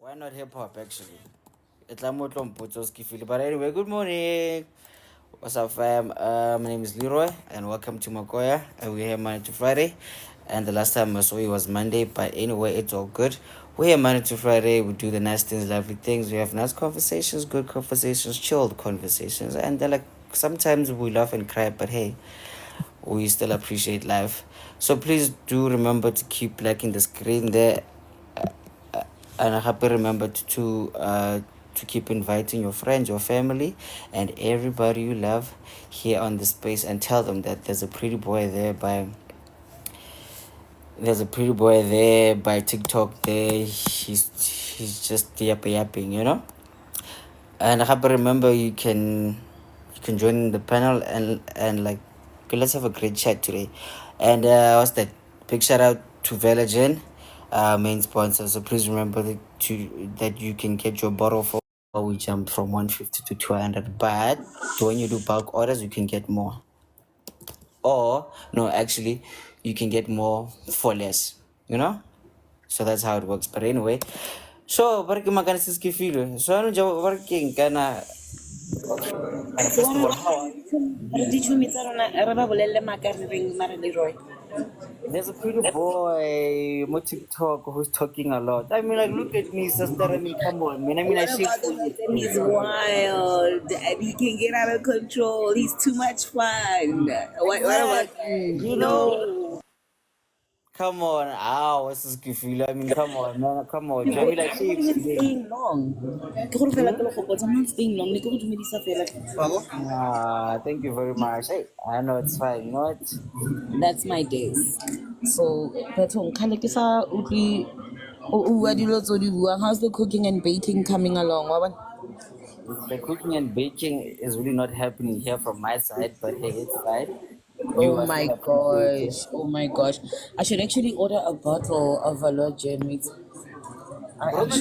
Why not hip hop actually? But anyway, good morning. What's up, fam? My name is Leroy, and welcome to Makoya. And we're here Monday to Friday. And the last time I saw you was Monday, but anyway, it's all good. We're here Monday to Friday. We do the nice things, lovely things. We have nice conversations, good conversations, chilled conversations, and they're like sometimes we laugh and cry, but hey, we still appreciate life. So please do remember to keep liking the screen there, and I happy remember to keep inviting your friends, your family, and everybody you love here on the space, and tell them that there's a pretty boy there by TikTok there. He's just yapping, And I happy remember you can join the panel and like, okay, let's have a great chat today. And what's that? Big shout out to Velagen, main sponsor. So please remember that you can get your bottle for. We jumped from 150 to 200, but when you do bulk orders, you can get more. Or no, actually, you can get more for less. So that's how it works. But anyway, so working magana siskifilo. So ano working kana. And first of all, how are you? There's a pretty boy on TikTok who's talking a lot. I mean, like, look at me, sister. I mean, come on, man. I mean, I shake for you. He's wild and he can get out of control. He's too much fun. What about you know? Come on, what's this feel? I mean, come on, man. Come on. I mean, like, I'm not even staying long. I'm not staying long. Thank you very much. Hey, I know it's fine. You know what? That's my days. So, how's the cooking and baking coming along? The cooking and baking is really not happening here from my side, but hey, it's fine. Oh my gosh. Oh my gosh. I should actually order a bottle of Valogen. Come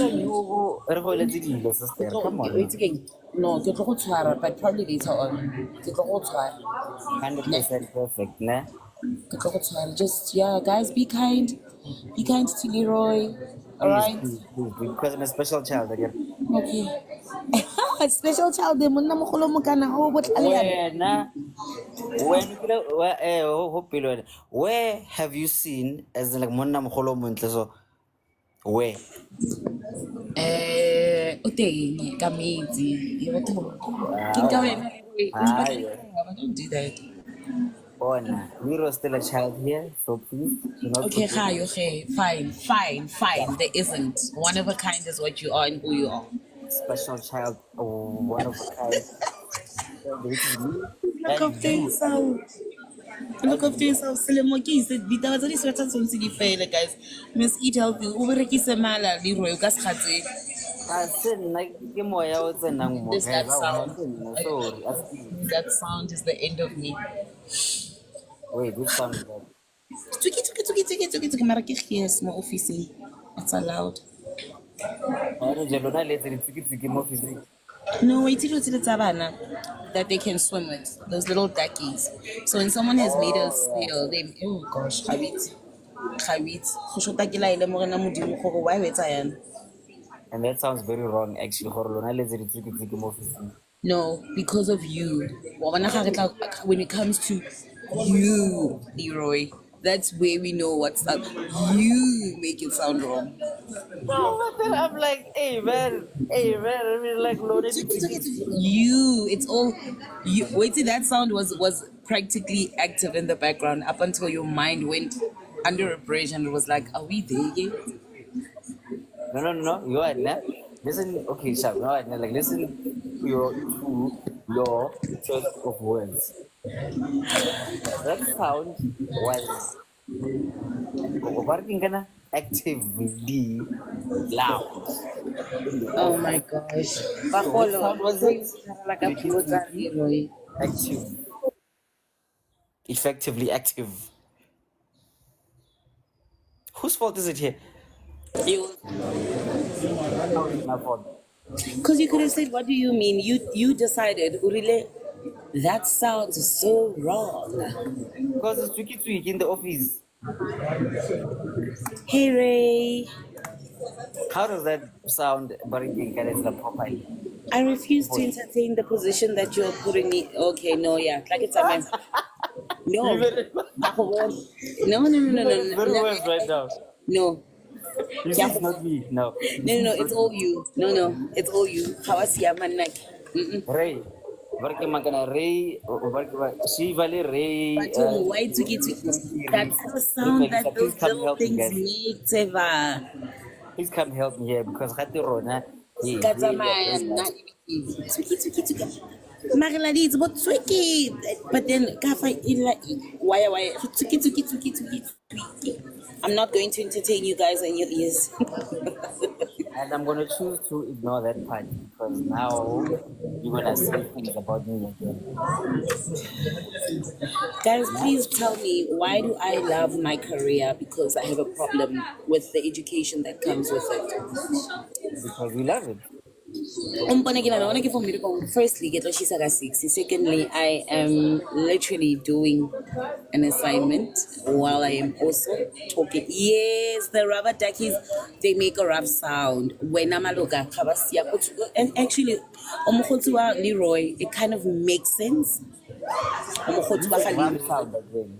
on. No, but probably later on. 100% perfect, nah? Just, yeah, guys, be kind. Be kind to Leroy. Alright? Please, because I'm a special child again. Okay. Special child, where have you seen as in like monna mogolo montle, so where? Uteng, kamedi. Don't do that. Lero's still a child here, so please do not Okay, forget. okay, fine. There isn't. One of a kind is what you are and who you are. Special child, one of a kind. Look after yourself. Look after yourself. Selemo ke ise ditaba tsa di swetsa tsontse di fele, guys. Miss eat healthy. O berekise mala Leroy o ka se kgatse. This that sound. That sound is the end of me. Wait, which sound is that? Tuki. Mara ke yes mo officing. It's allowed. No, it's that they can swim with, those little duckies. So when someone has made a seal, they oh gosh, And that sounds very wrong, actually. No, because of you. When it comes to you, Leroy, that's where we know what's up. You make it sound wrong. No, but then I'm like, hey man, I mean, like, You, it's all you. Wait till that sound was practically active in the background up until your mind went under a bridge and it was like, are we there yet? No, you are not. Listen, okay, Shab, no, like, listen to your choice of words. That sound was actively loud. Oh my gosh. What sound was it? Active. Effectively active. Whose fault is it here? My fault. Because you could have said, what do you mean? You decided, Urile, that sounds so wrong. Because it's tricky in the office. Hey Ray. How does that sound? Bariking the properly. I refuse to Voice. entertain the position that you're putting me. Okay, no, yeah, like it's a man. You No, made it. no, no, no, You no, made no, it no, very no, worse right now. no. You see, Yeah, it's not me. No, you no, see, no, no, it's it's not me. all you. No, no, it's all you. Hawasiya manak. Ray. Barke magana Ray. She vale Ray. Bathong, why twiki twiki? Ray. That's the Ray sound Melissa, that please those come little help me, things guys. make, Teva. Please come help me here because Hati Rona. Hey, we are Katsamaya, very not nice. twiki twiki twiki. Marila it's about twiki. But then, Kafa, why, twiki twiki twiki twiki twiki. I'm not going to entertain you guys on your ears. And I'm gonna choose to ignore that part because now you're gonna say things about me again. Guys, Nah, please tell me, why do I love my career? Because I have a problem with the education that comes with it. because we love it. Firstly, get what she said at 6. Secondly, I am literally doing an assignment while I am also talking. Yes, the rubber duckies, they make a rough sound. When I'm a loga, and actually, Leroy, it kind of makes sense. You said rough sound again.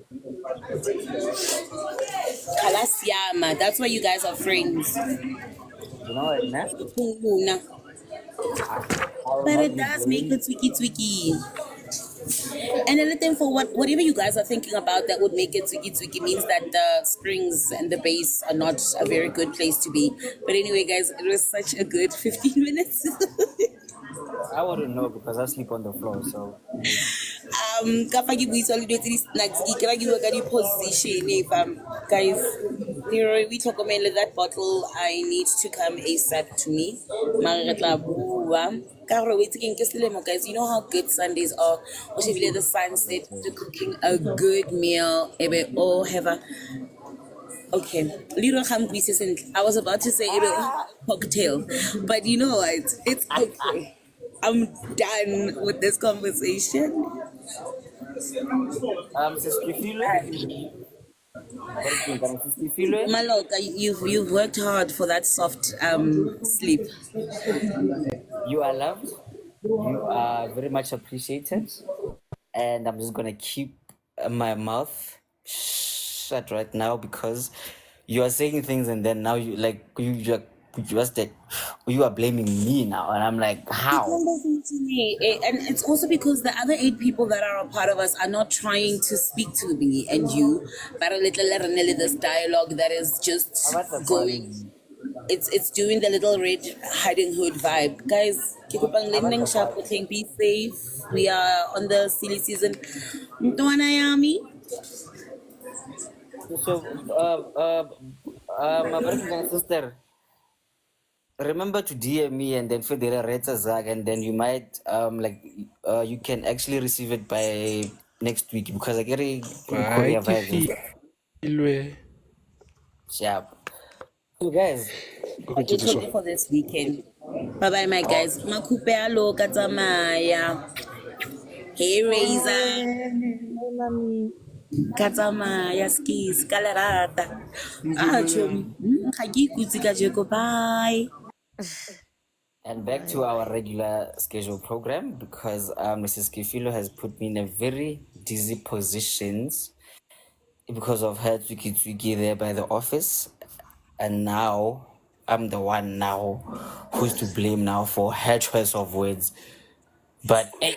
That's why you guys are friends. You know what, nah? I, I'll But not it be does make the blamed. tweaky tweaky. And another thing for whatever you guys are thinking about that would make it tweaky tweaky means that the springs and the bass are not a very good place to be. But anyway, guys, it was such a good 15 minutes. I wouldn't know because I sleep on the floor. So Ka fa ke buisa le dilo tse di snacks ke kry-a ke bua ka di-position guys, Leroy, we tlhokomele that bottle. I need to come ASAP to me. Mare re tla bua ka gore o itse keng ke selemo, guys. You know how good Sundays are. O shebile the sunset, to cooking a good meal, ebe o have a okay. Leroy ga mpuise sentle. I was about to say ebe cocktail, but you know what, it's okay. I'm done with this conversation. Siskifile, Bariking Siskifile, Maloka, you've worked hard for that soft sleep. you are loved. You are very much appreciated. And I'm just gonna keep my mouth shut right now because you are saying things and then now you just like you are blaming me now and I'm like how? And it's also because the other 8 people that are a part of us are not trying to speak to me and you, but a little this dialogue that is just About the going. quality. It's doing the little red hiding hood vibe, guys. About the quality. Be safe. We are on the silly season. Mtwana yami. My Bariking sister, remember to DM me and then Federa Reza Zag and then you might you can actually receive it by next week because I get a Bye, Korea vibes and stuff. Kifilwe. Sharp. So guys, Okay, It's Kidiswa. okay for this weekend. Bye bye, my guys. Makupe alo katamaya. Hey, Razor. Katamaya skis kalarata. Chomi. Hagikuti kajeko. Bye. and back to our regular schedule program because Mrs. Kifilo has put me in a very dizzy positions because of her twiki there by the office, and now I'm the one now who's to blame now for her choice of words. But hey,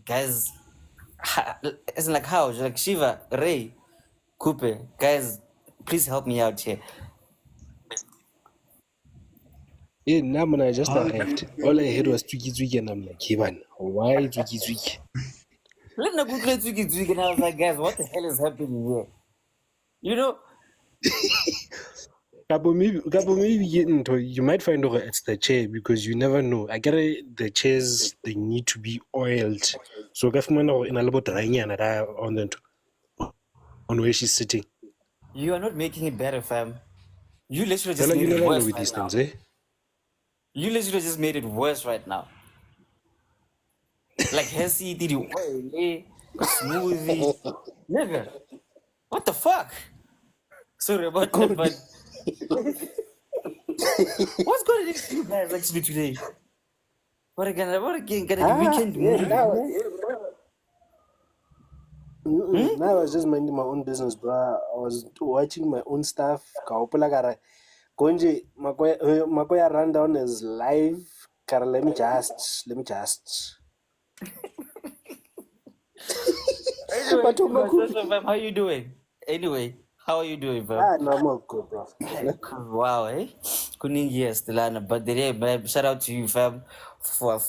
guys, it's like how like Shiva, Ray, Coupe, guys, please help me out here. Yeah, now when I just arrived, all I heard was Twiki Twiki, and I'm like, hey man, why Twiki Twiki? Let me go play twiki, and I was like, guys, what the hell is happening here? You know, Maybe you might find out it's the chair because you never know. I get it, the chairs, they need to be oiled. So, government in a little bit on where she's sitting. you are not making it better, fam. You literally just Well, you made it never know worse with right these now. things, eh? You literally just made it worse right now. Like Hesse did you oily, smoothie. Nigga, what the fuck? Sorry about that, but What's going on with you guys actually today? What again? Gonna the Ah, weekend yeah, movie? now I was just minding my own business, bro. I was watching my own stuff. Kaopela kara konje makoya rundown is live. Kara, let me just. Anyway, But fam, how you doing? Anyway, how are you doing, fam? no, I'm all good, bro. Wow, eh? Kuningi yes, Delana. But today, man, shout out to you, fam, for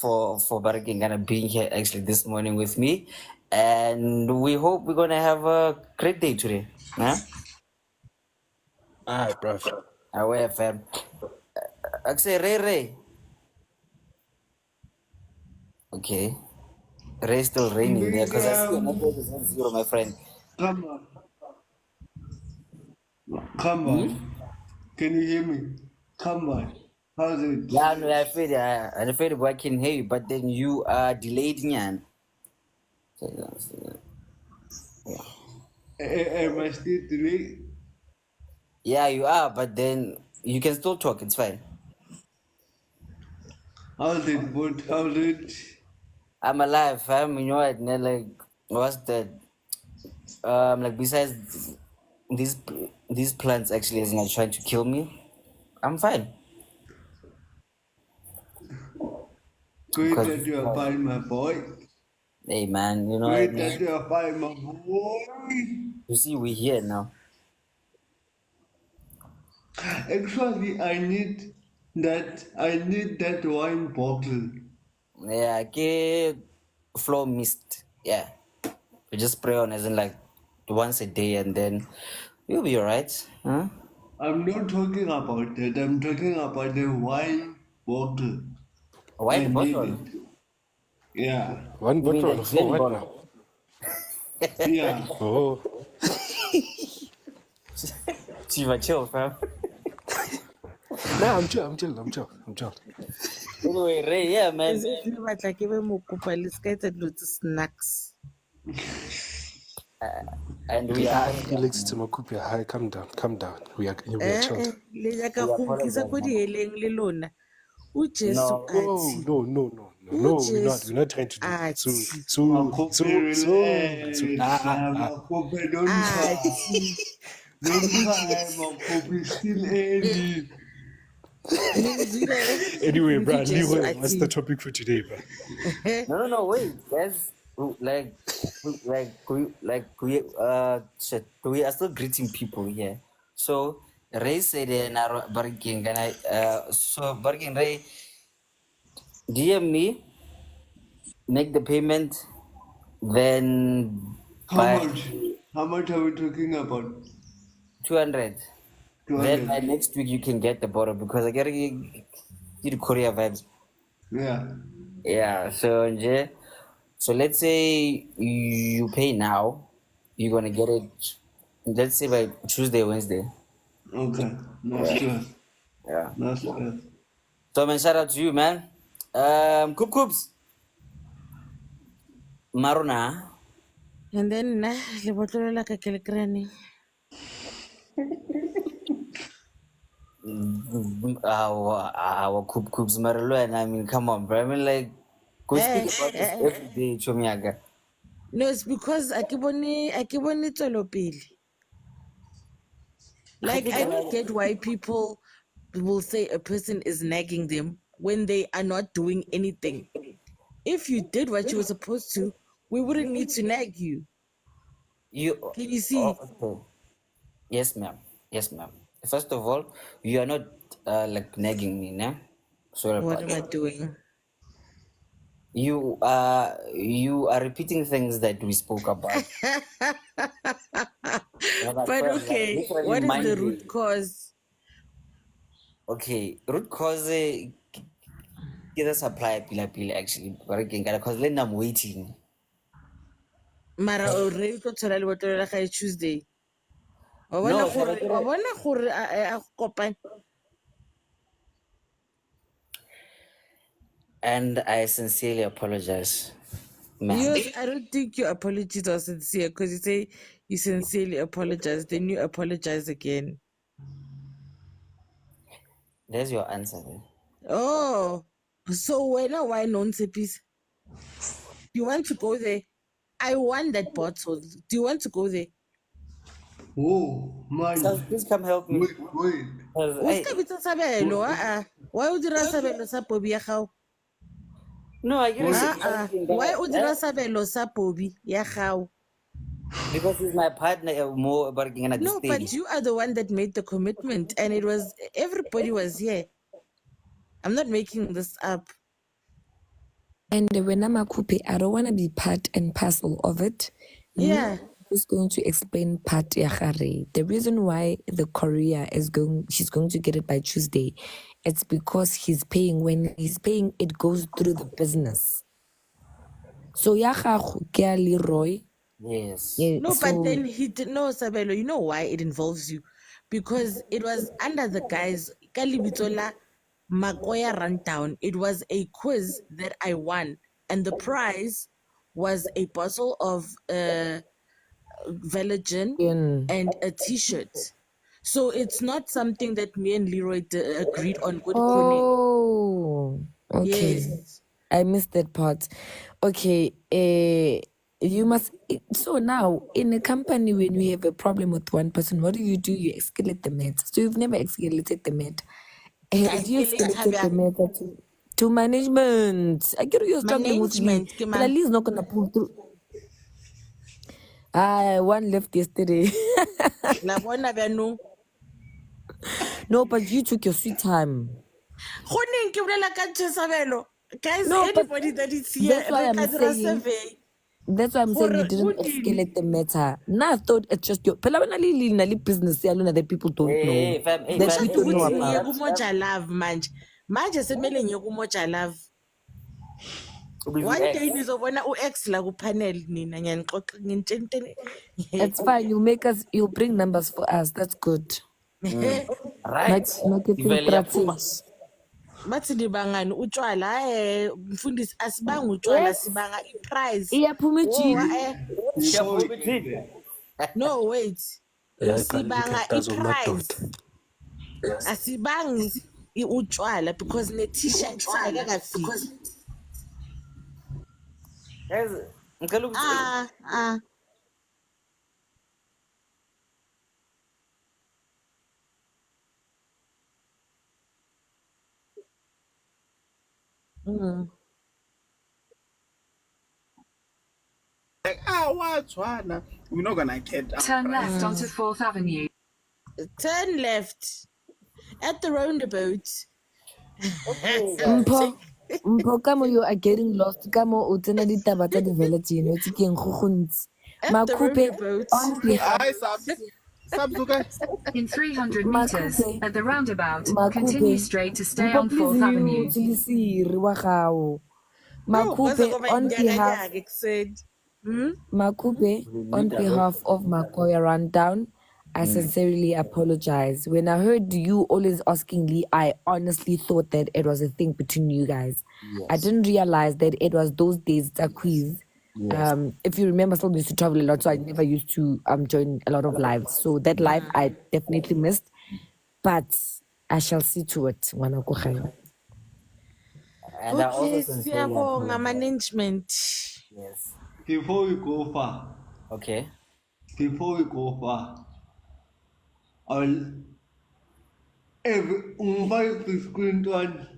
Baraking gonna being here actually this morning with me, and we hope we're gonna have a great day today. Huh? Alright, bro. Aware, fam. Actually, Ray Ray. Okay, Ray still raining there because I see your network is not zero, my friend. Come on, come Hmm? on. Can you hear me? Come on. How's it? Yeah, no, I'm afraid I can hear you, but then you are delayed, Nyan. Am I still today? Yeah, you are, but then you can still talk. It's fine. How's it, bud? How's it? I'm alive, fam. You know what? Like, what's that? Like besides these these plants actually is not trying to kill me. I'm fine Great because that you are fine, my boy. hey man, you know what, Great that man? you are fine, my boy. You see, we're here now. Actually, I need that wine bottle. Yeah, get flow mist. Yeah, you just spray on as in like once a day, and then you'll be alright. Huh? I'm not talking about that. I'm talking about the wine bottle. A I wine need bottle. it. Yeah. One You mean bottle a for gin what bottle? now? Yeah. Oh, Chiva chill, fam. nah, I'm chill. Anyway, Ray, yeah, man. Is it batla ke be mo kopa le ska etsa dilo tse snacks? And we are Felix, it's Makupia. Hi, calm down. We are chilled. Le ja ka we go nkisa apologize, ko man. diheleng le lona. O Jesu No, Oh, athi. no. We're not. We're not trying to do that. Athi. Makope relax. Ah. Makope don't cry. Athi. Don't cry, Makope still early. Ningizwile Anyway, bro, Jesu Leroy, what's the athi. topic for today, bro? no, wait, guys. Shit. We are still greeting people here. So Ray said, "Naro barking," and so barking Ray, DM me, make the payment, then How by much? How much are we talking about? 200. Then by 200. next week you can get the bottle because I gotta get Korea vibes. Yeah. Yeah, so yeah. So let's say you pay now, you're gonna get it. Let's say by Tuesday, Wednesday. Okay. No stress. Yeah. No stress. So man, shout out to you, man. Coop Coops, Maruna. And then le botlolo la ka ke le krane. Our Coop Coops Marilo, and I mean, come on, bro. I mean, like, go speak about this every day, Chomiaga. No, it's because a ke bone tswelopele. Like I don't get why people will say a person is nagging them when they are not doing anything. If you did what you were supposed to, we wouldn't need to nag you. You, Can you oh, see? okay. Yes, ma'am. Yes, ma'am. First of all, you are not like nagging me, nah? Sorry What about am I that. doing? You are repeating things that we spoke about. But Like okay, literally what is the Monday. root cause? Okay, root cause kita supply pila actually. Because then I'm waiting. Mara already to thola le botlolo la gae Tuesday. Wa No, bona gore a kopane. and I sincerely apologize, ma'am. Yes, I don't think your apologies are sincere because you say you sincerely apologize, then you apologize again. There's your answer then. Oh, so why non-sepis? You want to go there? I won that bottle. Do you want to go there? Oh, So man. please come help me. Wait. 'Cause O ska bitsa sabelo, Why o dira sabelo sa pobi ya gago? no, I get Wait. anything Why o dira that, sabelo sa pobi ya gago? because he's my partner more about getting at this No, but stage. you are the one that made the commitment, and it was everybody was here. I'm not making this up. And when I'm a coupe, I don't want to be part and parcel of it. Yeah. I'm just going to explain part yachare. The reason why the courier she's going to get it by Tuesday, it's because he's paying. When he's paying, it goes through the business. So yacharu kia Leroy. Yes. Yeah, No, but so then he did no Sabelo. You know why it involves you? Because it was under the guys Kalibitola Makoya Rundown. It was a quiz that I won, and the prize was a bottle of Velagin and a T-shirt. So it's not something that me and Leroy agreed on. Good Kone. oh, okay. Yes. I missed that part. Okay, you must. So now, in a company, when we have a problem with one person, what do? You escalate the matter. So you've never escalated the matter. Have you Escalate escalated the Habia. matter to management? I get you're struggling with Lee, Management, ke but man. Lee is not gonna pull through. One left yesterday. La bona bjano. No, but you took your sweet time. Goneng ke bolela ka Sabelo. Guys, No, but anybody that is here, that's why re I'm ka dira saying. survey. That's why I'm saying you didn't escalate the matter. Now I thought it's just your business that people don't know. Hey, fam, hey, That fam, we Kushatho don't know ukuthi hey, ngiye about. kumoja love manje. Manje semele ngiye kumoja love. with One day X. nizobona u-X la ku-panel nina ngiyanixoxa ngintshentshene. It's fine. You'll bring numbers for us. That's good. Right. Marketing Ivele yaphuma. strategy. Bathi nibangani utshwala mfundisi asibanga utshwala Yes. sibanga i-prize. Yeah, Oh, Pumijini. Before we Siyaphuma get ithini? there. no wait. Sibanga i-prize. Asibangi utshwala because ne-t-shirt singakakafiki. Guys, ngicela ukuthi We're not gonna get up. Turn left onto 4th Avenue. Turn left at the roundabout. okay, guys. Mpho, kamo you are getting lost. Kamo utena ditaba tsa di-village, it's keng go gontsi. At the Makupe, roundabout. on behalf. Hi, Subs, okay? In 300 meters, Makupe, at the roundabout, continue Makupe. straight to stay Mpho, on please 4th Avenue. utsilisiri wa gago. Oh, kwaze Makupe, ngoba on behalf. ngiyakanyaka ekuseni. Makupe, on behalf of Makoya Rundown, I sincerely apologize. When I heard you always asking Lee, I honestly thought that it was a thing between you guys. Yes. I didn't realize that it was those days it's a quiz. Yes. If you remember, I still used to travel a lot, so I never used to join a lot of lives. So that live I definitely missed, but I shall see to it when I go home. And I also Okay, sincerely siyabonga apologize. management. Yes. Before we go far, Okay. I'll invite the screen one.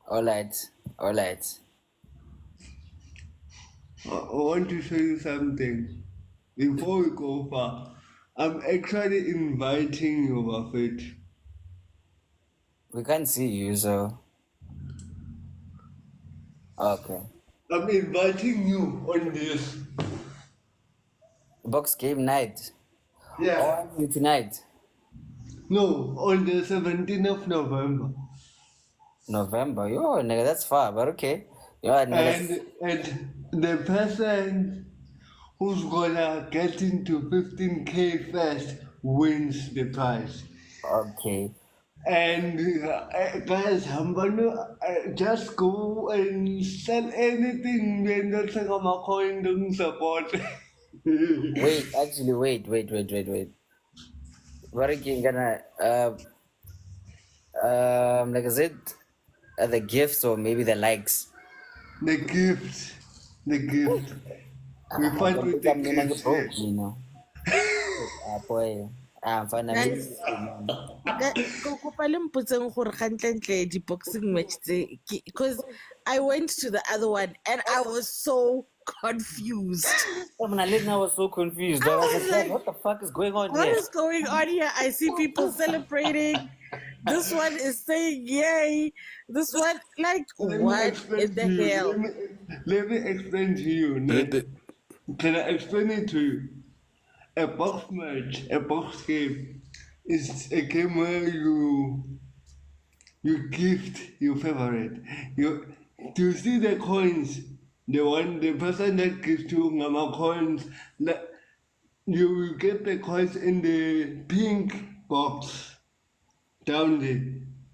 All right. I want to show you something. Before we go far, I'm actually inviting you, Buffett. We can't see you, so okay. I'm inviting you on this. Box game night. Yeah. On you tonight. No, on the 17th of November. November. Yo, nigga, that's far, but okay. Yo, nigga. And the person who's gonna get into 15K first wins the prize. Okay. And guys, I'm gonna just go and sell anything when that's like my coin doesn't support. Wait, actually, wait. What are you gonna Like is it the gifts or maybe the likes? The gift. The gift. We fight Don't with think the I'm gonna gifts. get broke, you know. Boy, I'm fine. I'm Guys, just man. ko kopa le mpotseng gore gantlentle di-boxing match tse because I went to the other one and I was so confused. When I late now, I was so confused. I I was was like, "Man, like, what the fuck is going on what here?" is going on here? I see people celebrating. This one is saying yay. This one, like, Let me what explain in to the you. hell? Let me explain to you. Can I explain it to you? A box match, a box game, is a game where you gift your favorite. You see the coins, the person that gives you Ngama coins, you will get the coins in the pink box down there.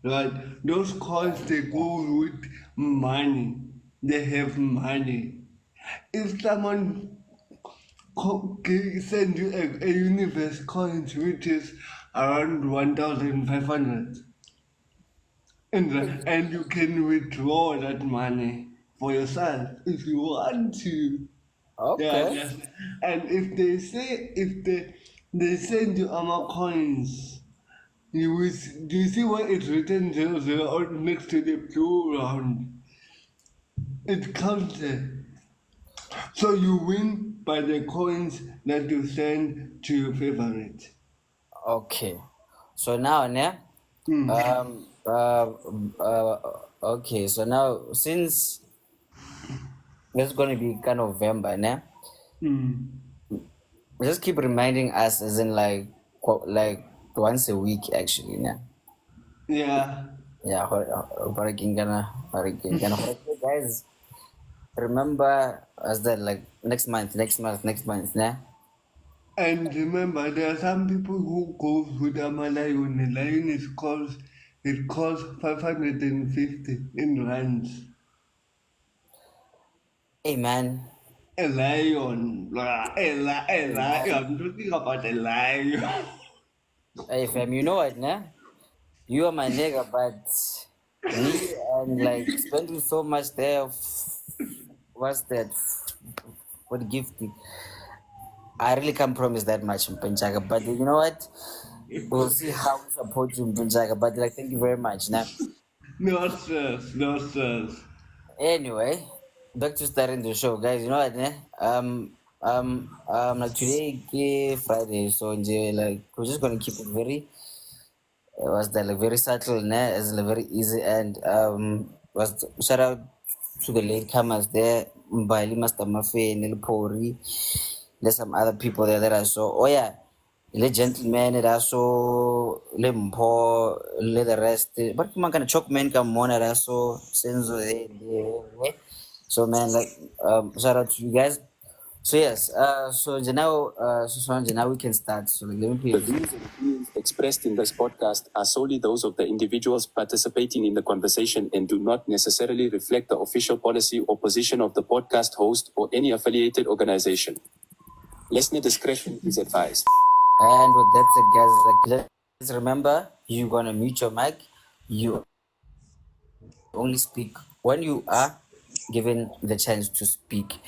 Right? Those coins they go with money. They have money. If someone send you a universe coins which is around 1,500 and you can withdraw that money for yourself if you want to. Yeah, Okay. yes. And if they send you armor coins, do you see where it's written 00 or next to the blue round? It counts there. So you win by the coins that you send to your favorite. Okay. So now, ne? Hmm. Okay. So now, since it's gonna be kind of November, ne? Hmm. Just keep reminding us, as in like once a week, actually, ne? Yeah. Yeah. Guys, remember as that like next month, ne? And remember, there are some people who go with a lion. The lion is cost, it costs 550 in rands. Hey man, A lion. A lion. I'm talking about a lion. hey fam, you know what, ne? You are my nigga, but me and like spending so much there. What's that? What gift? I really can't promise that much, Mpenchaga. But you know what? We'll see how we support you, Mpenchaga. But like, thank you very much. Now, No stress, no stress. anyway, back to starting the show, guys. You know what? Like today, Friday, so like we're just gonna keep it very was that like very subtle, ne? It's like very easy and was shout out to the latecomers there, Mbali, Master Mafe, Nil Pori. There's some other people there that I saw. Oh yeah, le gentleman that I saw, le Mpo, le the rest. But man kind of choke man come on that I saw Senzo there. So man, like shout out to you guys. So yes, so now, now we can start. So like, let me The please. views and opinions expressed in this podcast are solely those of the individuals participating in the conversation and do not necessarily reflect the official policy or position of the podcast host or any affiliated organization. Listener discretion is advised. And with that said, guys, like let's remember you're gonna mute your mic. You only speak when you are given the chance to speak.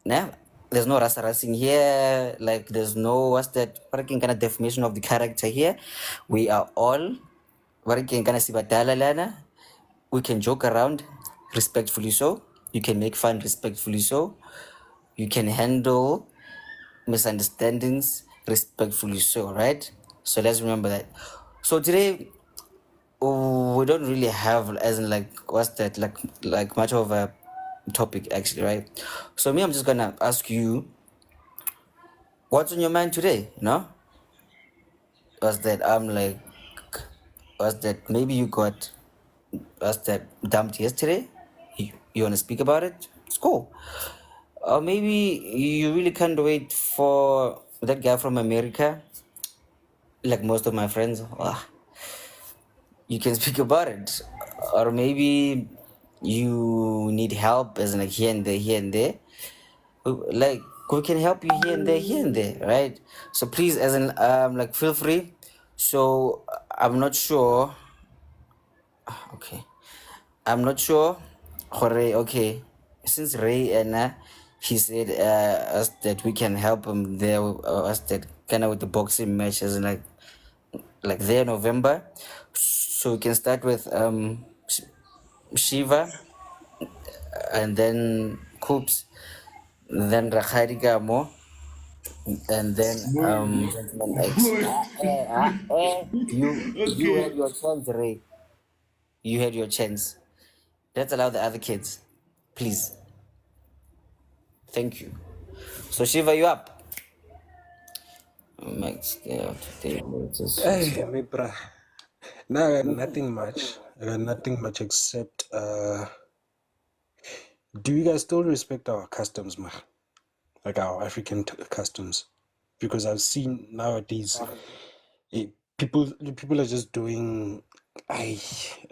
Now, there's no rasa-rasing here. Like there's no what's that working kind of definition of the character here. We are all working kind of sibatala lana. We can joke around respectfully so. You can make fun respectfully so. You can handle misunderstandings respectfully so, right? So let's remember that. So today we don't really have as in like what's that like much of a topic actually, right? So me, I'm just gonna ask you what's on your mind today, you know? Was that I'm like was that maybe you got was that dumped yesterday? You wanna speak about it? It's cool. Or maybe you really can't wait for that guy from America, like most of my friends. You can speak about it. Or maybe you need help as in like here and there. Like we can help you here and there, right? So please, as in like feel free. So I'm not sure Okay. I'm not sure. Jorge, okay. Since Ray and he said us that we can help him there, us that kind of with the boxing matches and like there November. So we can start with Shiva and then Coops, then Rakhari Gamo, and then Gentleman X. You had Okay. your chance, Ray. You had your chance. Let's allow the other kids, please. Thank you. So Shiva, you up? Max, yeah, today. Hey, me bra. No, I got nothing much. I got nothing much except do you guys still respect our customs, man? Like our African customs? Because I've seen nowadays people are just doing a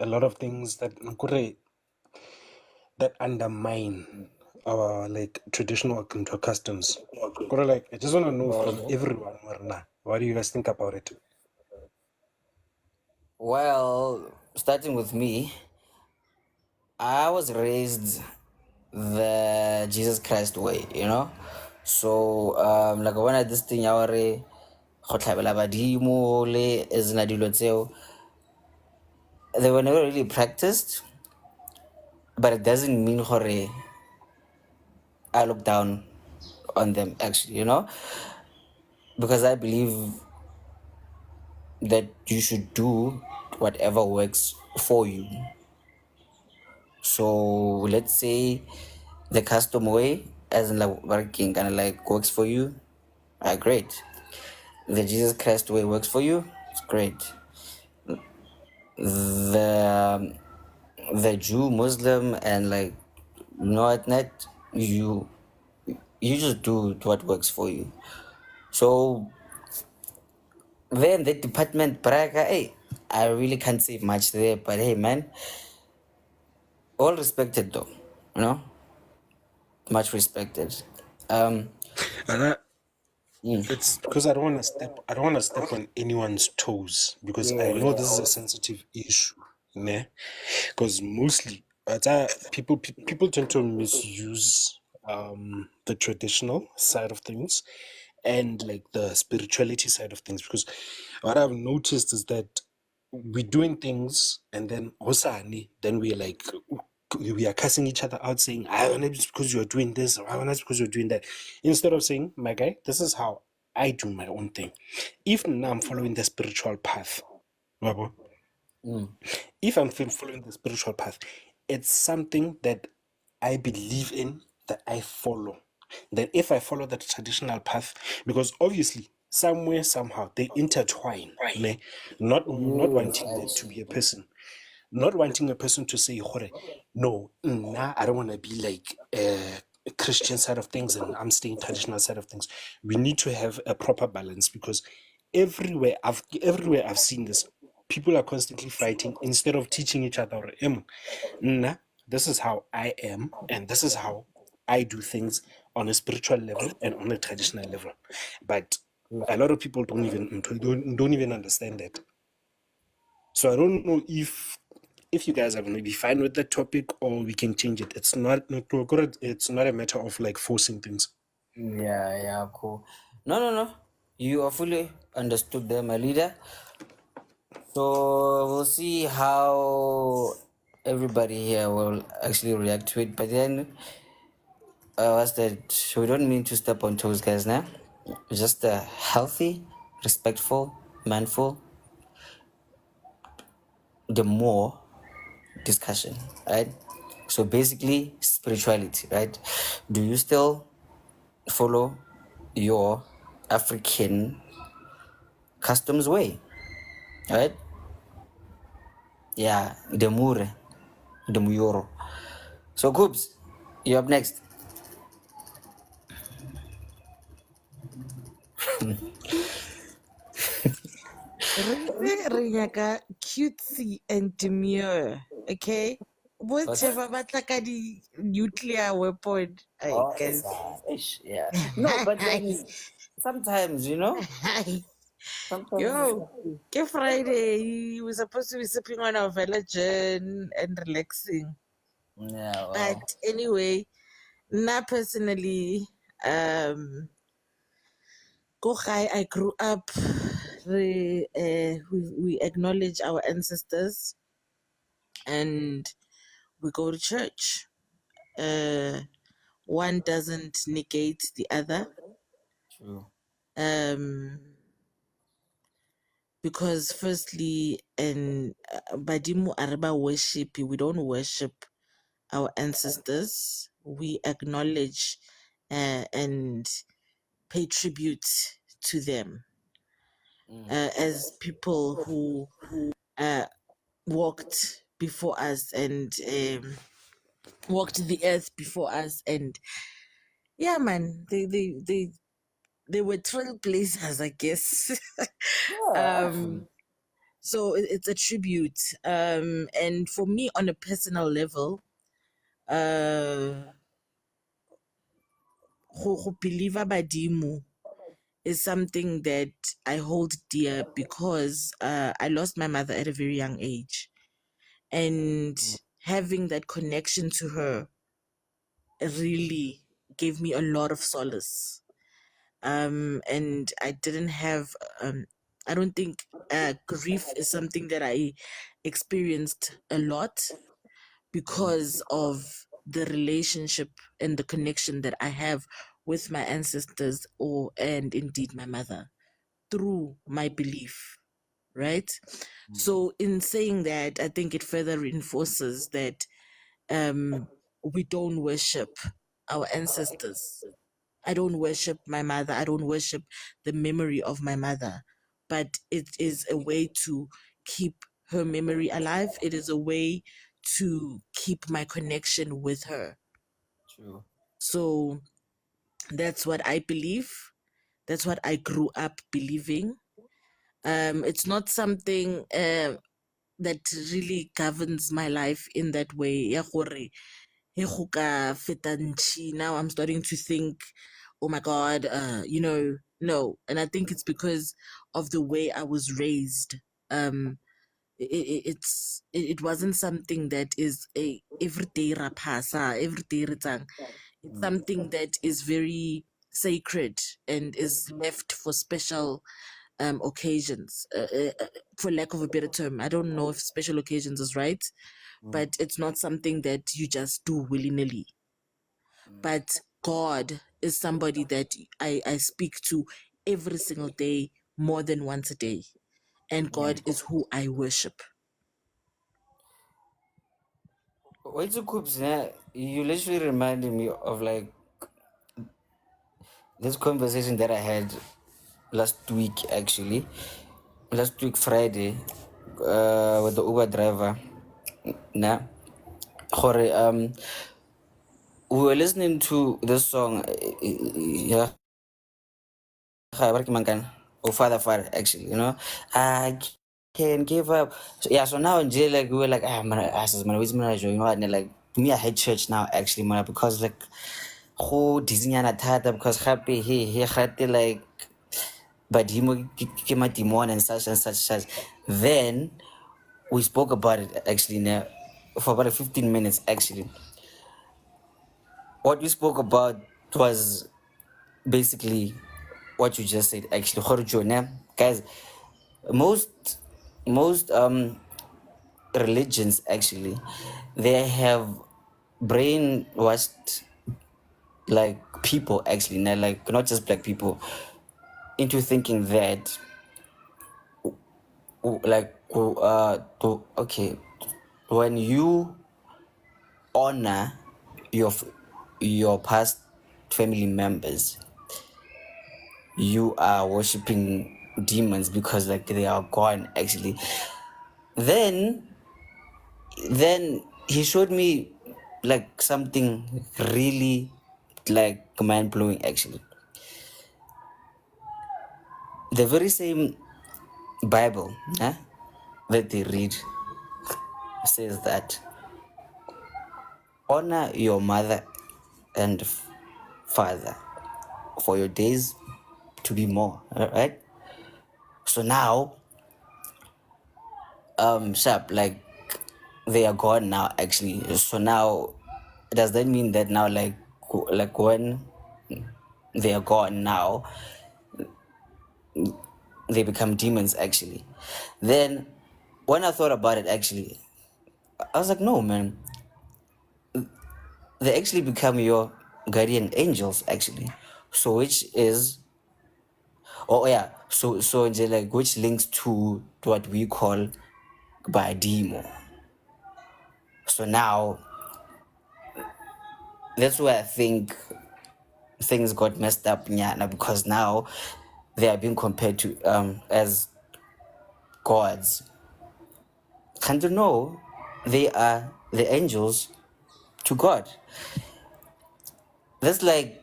lot of things that undermine our like traditional customs. Like I just want to know from everyone, Marna, what do you guys think about it? Well, starting with me, I was raised the Jesus Christ way, you know. So like when I this thing our go tlhabela badimo le ezina dilo tseo, they were never really practiced, but it doesn't mean gore I look down on them actually, you know, because I believe that you should do whatever works for you. So let's say the custom way, as in like working kind of like works for you, great. The Jesus Christ way works for you, it's great. The the Jew, Muslim, and like no at night, you just do what works for you. So then the department Braga, hey, I really can't say much there, but hey man, all respected though, you know, much respected. Um, And I, mm, it's because I don't want to step on anyone's toes because I know this is a sensitive issue, ne? Because mostly people tend to misuse the traditional side of things and like the spirituality side of things, because what I've noticed is that we're doing things and then hosani, then we're like we are cussing each other out saying I want it because you're doing this, or I want it because you're doing that, instead of saying, my guy, this is how I do my own thing. If now I'm following the spiritual path, wabo, if I'm following the spiritual path, it's something that I believe in, that I follow. That if I follow that traditional path, because obviously somewhere somehow they intertwine, ne? Not yes, wanting there to be actually. a person, not wanting a person to say, "Hore, no, nah, I don't want to be like a Christian side of things and I'm staying traditional side of things." We need to have a proper balance, because everywhere I've seen this, people are constantly fighting instead of teaching each other, nah, this is how I am and this is how I do things on a spiritual level and on a traditional level. But a lot of people don't even understand that. So I don't know if you guys are going to be fine with that topic or we can change it. It's not a matter of like forcing things. Yeah, cool. No. You are fully understood there, my leader. So we'll see how everybody here will actually react to it. But then, what's that? We don't mean to step on toes, guys. Now, just a healthy, respectful, mindful, the more discussion, right? So basically, spirituality, right? Do you still follow your African customs way, right? Yeah, the Mure, the Muyoro. So, Coops, you up next. Re nyaka cutesy and demure, okay? What's that? Whichever batla ka di nuclear weapon, Oh, it's guys. yeah. No, but then sometimes, you know, Yo, ke Friday. We're supposed to be sipping on our gin and relaxing. Yeah, wow. But anyway, now personally, go high. I grew up. We acknowledge our ancestors and we go to church. One doesn't negate the other. True. Because firstly, and Badimu Araba worship, we don't worship our ancestors. We acknowledge and pay tribute to them as people who walked before us and walked the earth before us. And yeah, man, they were trailblazers, I guess. So it's a tribute. And for me, on a personal level, go believe Badimu is something that I hold dear because I lost my mother at a very young age. And having that connection to her really gave me a lot of solace. And I didn't have, I don't think grief is something that I experienced a lot because of the relationship and the connection that I have with my ancestors and indeed my mother through my belief, right? So in saying that, I think it further reinforces that we don't worship our ancestors. I don't worship my mother. I don't worship the memory of my mother, but it is a way to keep her memory alive. It is a way to keep my connection with her. True. So that's what I believe. That's what I grew up believing. It's not something that really governs my life in that way. Ya gore, he go ka feta ntši, now I'm starting to think, oh my God, no. And I think it's because of the way I was raised. It wasn't something that is a everyday rapasa, everyday ritang. It's something that is very sacred and is left for special occasions, for lack of a better term. I don't know if special occasions is right, but it's not something that you just do willy-nilly. But God is somebody that I speak to every single day, more than once a day. And God is who I worship. Wait, so Coops, you literally reminded me of like this conversation that I had last week, actually. Last week, Friday, with the Uber driver. Nah. Jorge, we were listening to this song. Yeah. Oh, Father, actually, I can give up. So, yeah, so now in jail, like, we were like, man, asses, man, you know what? And like, me, I hate church now, actually, man, because like, who Disney because happy, he had to like, but he came at demon and such. Then we spoke about it actually now for about 15 minutes, actually. What we spoke about was basically what you just said, actually. Khorojo, ne? Guys, most religions actually, they have brainwashed like people, actually, ne? Like not just black people, into thinking that okay, when you honor your past family members, you are worshiping demons because like they are gone, actually. Then he showed me like something really like mind-blowing, actually. The very same Bible that they read says that honor your mother and father for your days to be more, right? So now, sharp, like they are gone now actually. So now, does that mean that now, like when they are gone now, they become demons actually? Then when I thought about it actually, I was like, no man, they actually become your guardian angels actually. So which is, oh yeah, so like which links to what we call by demo. So now that's where I think things got messed up, nyana, because now they are being compared to as gods. Can't you know they are the angels to God? That's like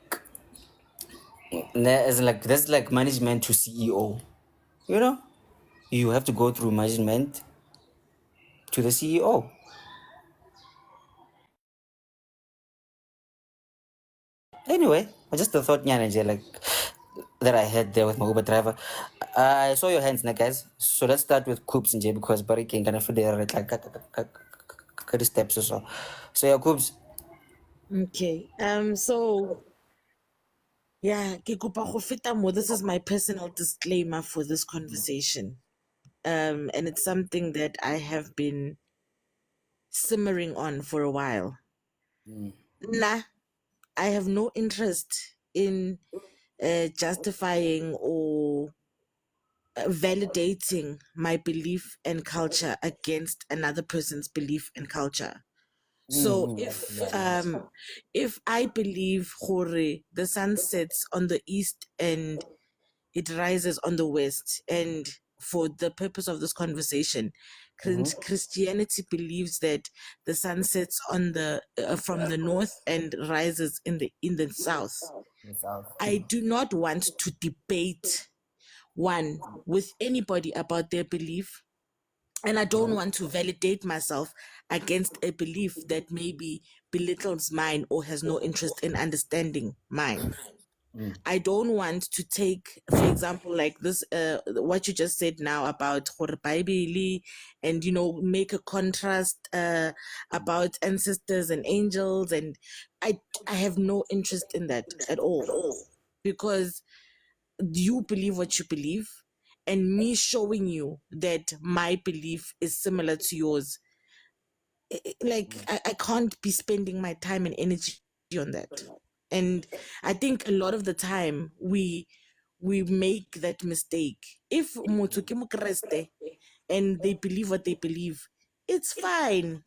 that's like management to CEO. You know, you have to go through management to the CEO. Anyway, I just thought nyana, like that I had there with my Uber driver. I saw your hands now, guys. So let's start with Coops and J because Barry can kind of figure it like steps or so. So yeah, Coops. Okay. So yeah, ke kopa go feta mo. This is my personal disclaimer for this conversation. And it's something that I have been simmering on for a while. Nah, I have no interest in justifying or validating my belief and culture against another person's belief and culture. So if I believe gore the sun sets on the east and it rises on the west, and for the purpose of this conversation, Christianity believes that the sun sets on the from the north and rises in the south. I do not want to debate one with anybody about their belief, and I don't want to validate myself against a belief that maybe belittles mine or has no interest in understanding mine. I don't want to take, for example, like this, what you just said now about Bible and, make a contrast about ancestors and angels. And I have no interest in that at all, because you believe what you believe, and me showing you that my belief is similar to yours, I can't be spending my time and energy on that. And I think a lot of the time we make that mistake. If motho ke mokreste and they believe what they believe, it's fine.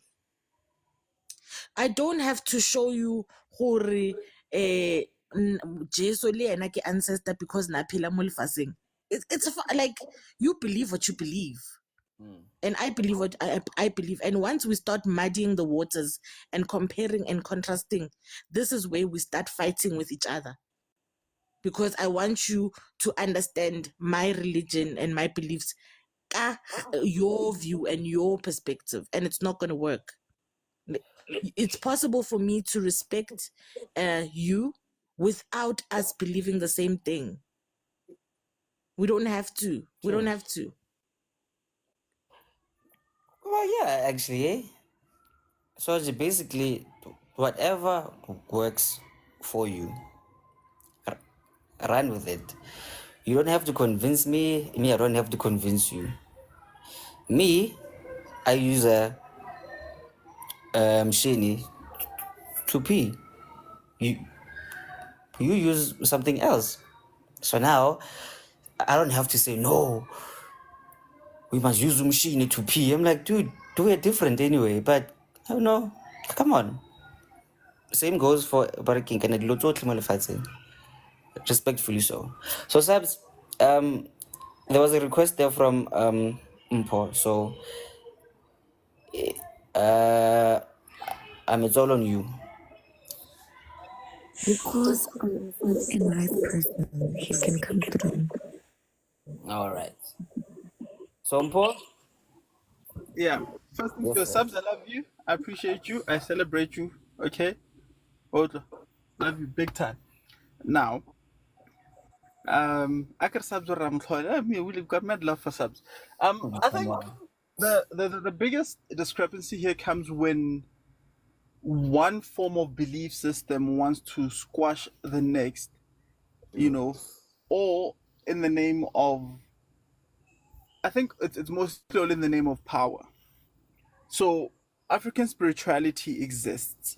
I don't have to show you gore Jesu le ena ke ancestor because na phela mo lefaseng. It's like you believe what you believe. And I believe what I believe. And once we start muddying the waters and comparing and contrasting, this is where we start fighting with each other. Because I want you to understand my religion and my beliefs, your view and your perspective, and it's not going to work. It's possible for me to respect you without us believing the same thing. We don't have to. We don't have to. Well, yeah, actually, eh? So it's basically whatever works for you, run with it. You don't have to convince me. Me, I don't have to convince you. Me, I use a Shini to pee. You use something else. So now I don't have to say no. We must use machine to pee. I'm like, dude, do it different anyway. But I don't know. Come on. Same goes for Baraking and respectfully so. So Sabs, there was a request there from Mpo. So it's all on you. Because I'm a nice person, he can come through. All right. So Mpo? Yeah. First things Yes, first, sir. Subs, I love you. I appreciate you. I celebrate you. Okay? Also, love you big time. Now, Akar subs or Ramthol. We've got mad love for subs. I think the biggest discrepancy here comes when one form of belief system wants to squash the next, or in the name of, I think it's mostly all in the name of power. So African spirituality exists,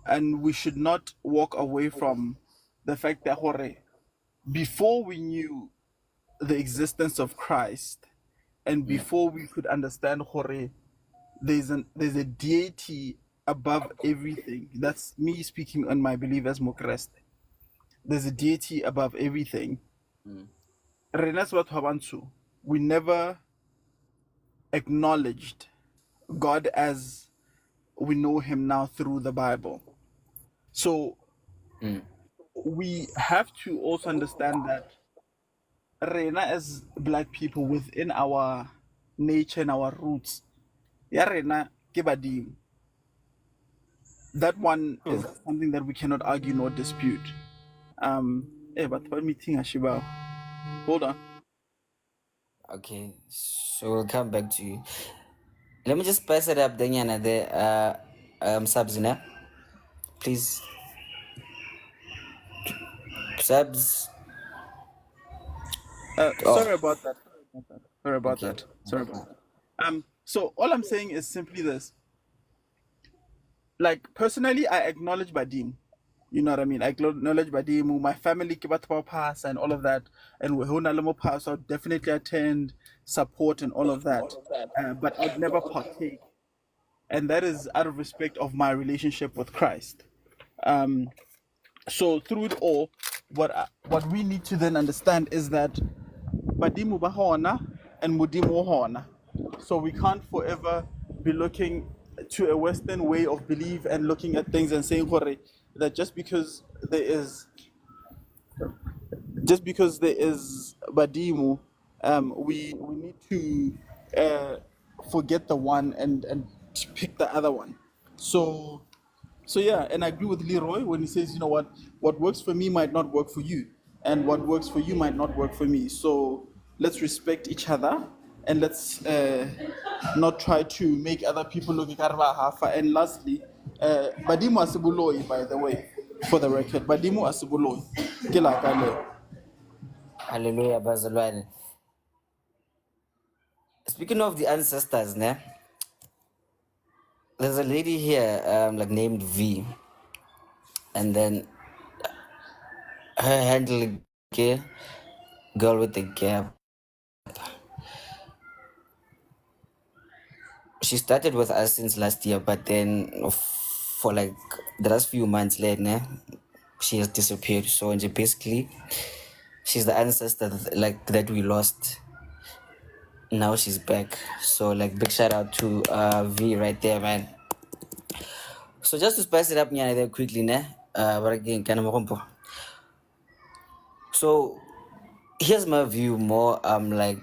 and we should not walk away from the fact that before we knew the existence of Christ, and before we could understand there's a deity above everything. That's me speaking on my belief as Mokrest. There's a deity above everything. Renas wat habantu. We never acknowledged God as we know him now through the Bible. So we have to also understand that Rena as black people within our nature and our roots, ya Rena ke badimo. That one is something that we cannot argue nor dispute. But what meeting Ashibao? Hold on. Okay, so we'll come back to you. Let me just spice it up then another subs now. Please. Subs. Sorry about that. Sorry about Okay. that. Sorry about that. So all I'm saying is simply this. Like personally, I acknowledge Badim. You know what I mean? I acknowledge Badim, my family Kibatapa pass and all of that, and Wehona pass. I'll definitely attend, support, and all of that. But I'd never partake, and that is out of respect of my relationship with Christ. So through it all, what we need to then understand is that Badimu Bahona and Mudimu Hona. So we can't forever be looking to a Western way of belief and looking at things and saying that just because there is Badimu, we need to forget the one and pick the other one. So yeah, and I agree with Leroy when he says, what works for me might not work for you, and what works for you might not work for me. So let's respect each other, and let's not try to make other people look like Hafa. And lastly, Badimu Asibuloi, by the way, for the record, Badimu Asibuloi. Kila kale. Hallelujah, Bazalwane. Speaking of the ancestors, there's a lady here, like named V, and then her handle girl with the gap. She started with us since last year, but then for like the last few months later, she has disappeared. So basically, she's the ancestor that we lost. Now she's back. So like big shout out to V right there, man. So just to spice it up there quickly, but again, kind of so here's my view more like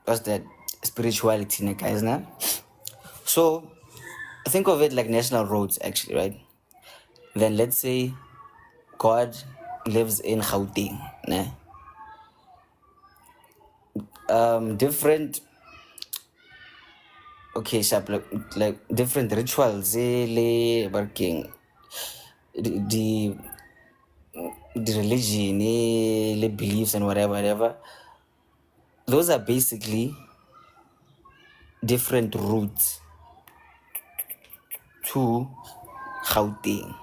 what's that spirituality, guys, So think of it like national roads actually, right? Then let's say God lives in Gauteng, different okay sharp like different rituals working the religion the beliefs and whatever those are basically different routes to Gauteng.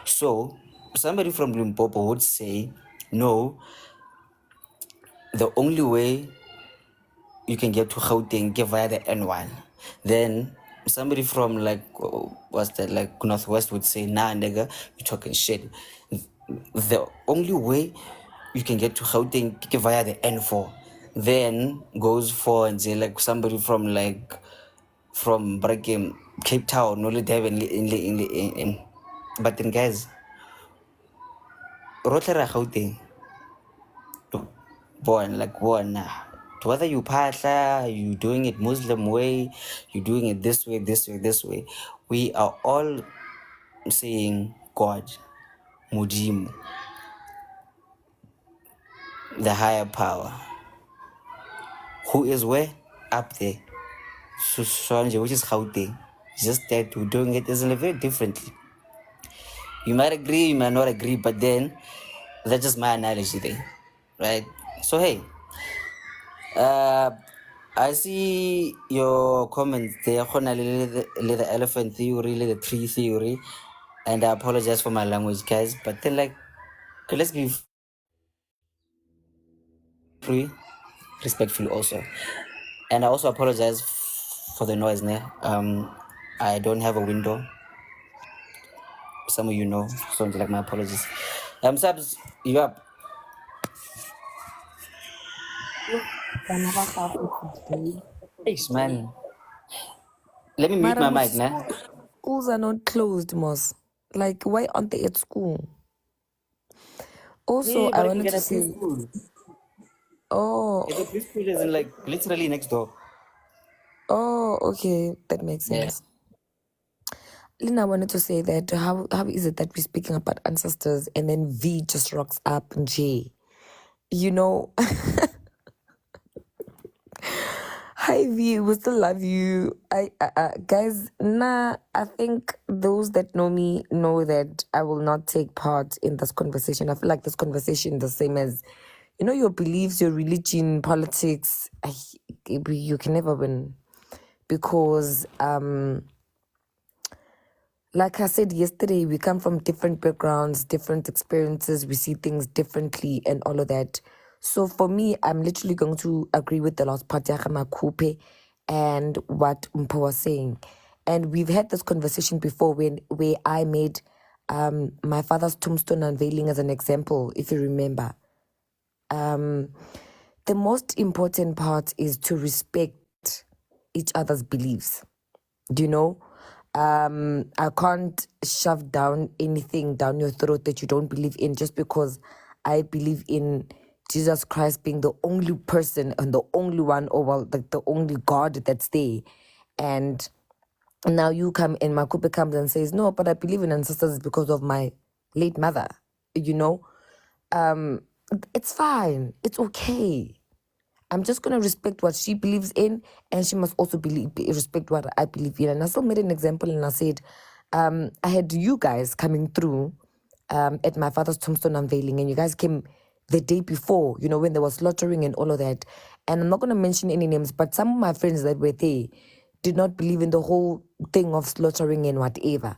So somebody from Limpopo would say no, the only way you can get to Gauteng via the N1. Then somebody from like what's that like Northwest would say, nah nigga, you're talking shit. The only way you can get to Gauteng via the N4. Then goes for and say like somebody from Brakem, Cape Town, no Devon in but then guys, Rotera Gauteng. Born whether you Pasha, you doing it Muslim way, you doing it this way, we are all saying God, Mujimu. the higher power, who is where? Up there. Swanje, which is Gauteng. Just that we're doing it isn't very differently. You might agree, you might not agree, but then that's just my analogy there, right? So hey, I see your comments there, the elephant theory, the tree theory, and I apologize for my language, guys. But then, like, let's be free, respectful also, and I also apologize for the noise now. I don't have a window. Some of you know, so like my apologies. Subs, you up? Thanks, man. Let me mute my mic now. Schools are not closed, Moss. Like, why aren't they at school? Also, Yeah, I but I can wanted get to a say, preschool. oh, The preschool is in like literally next door. oh, okay, that makes sense. Lina, I wanted to say that how is it that we're speaking about ancestors and then V just rocks up and J? You know, hi V, we still love you. Guys, I think those that know me know that I will not take part in this conversation. I feel like this conversation the same as, you know, your beliefs, your religion, politics. You can never win because like I said yesterday, we come from different backgrounds, different experiences, we see things differently and all of that. So for me, I'm literally going to agree with the last part ya Makupe and what Mpo was saying. And we've had this conversation before where I made my father's tombstone unveiling as an example, if you remember. The most important part is to respect each other's beliefs. Do you know? I can't shove down anything down your throat that you don't believe in just because I believe in Jesus Christ being the only person and the only one, or well, the only God that's there. And now you come and Makupe comes and says, no, but I believe in ancestors because of my late mother. You know, it's fine. It's okay. I'm just going to respect what she believes in, and she must also respect what I believe in. And I still made an example, and I said, I had you guys coming through at my father's tombstone unveiling, and you guys came the day before, you know, when there was slaughtering and all of that. And I'm not going to mention any names, but some of my friends that were there did not believe in the whole thing of slaughtering and whatever.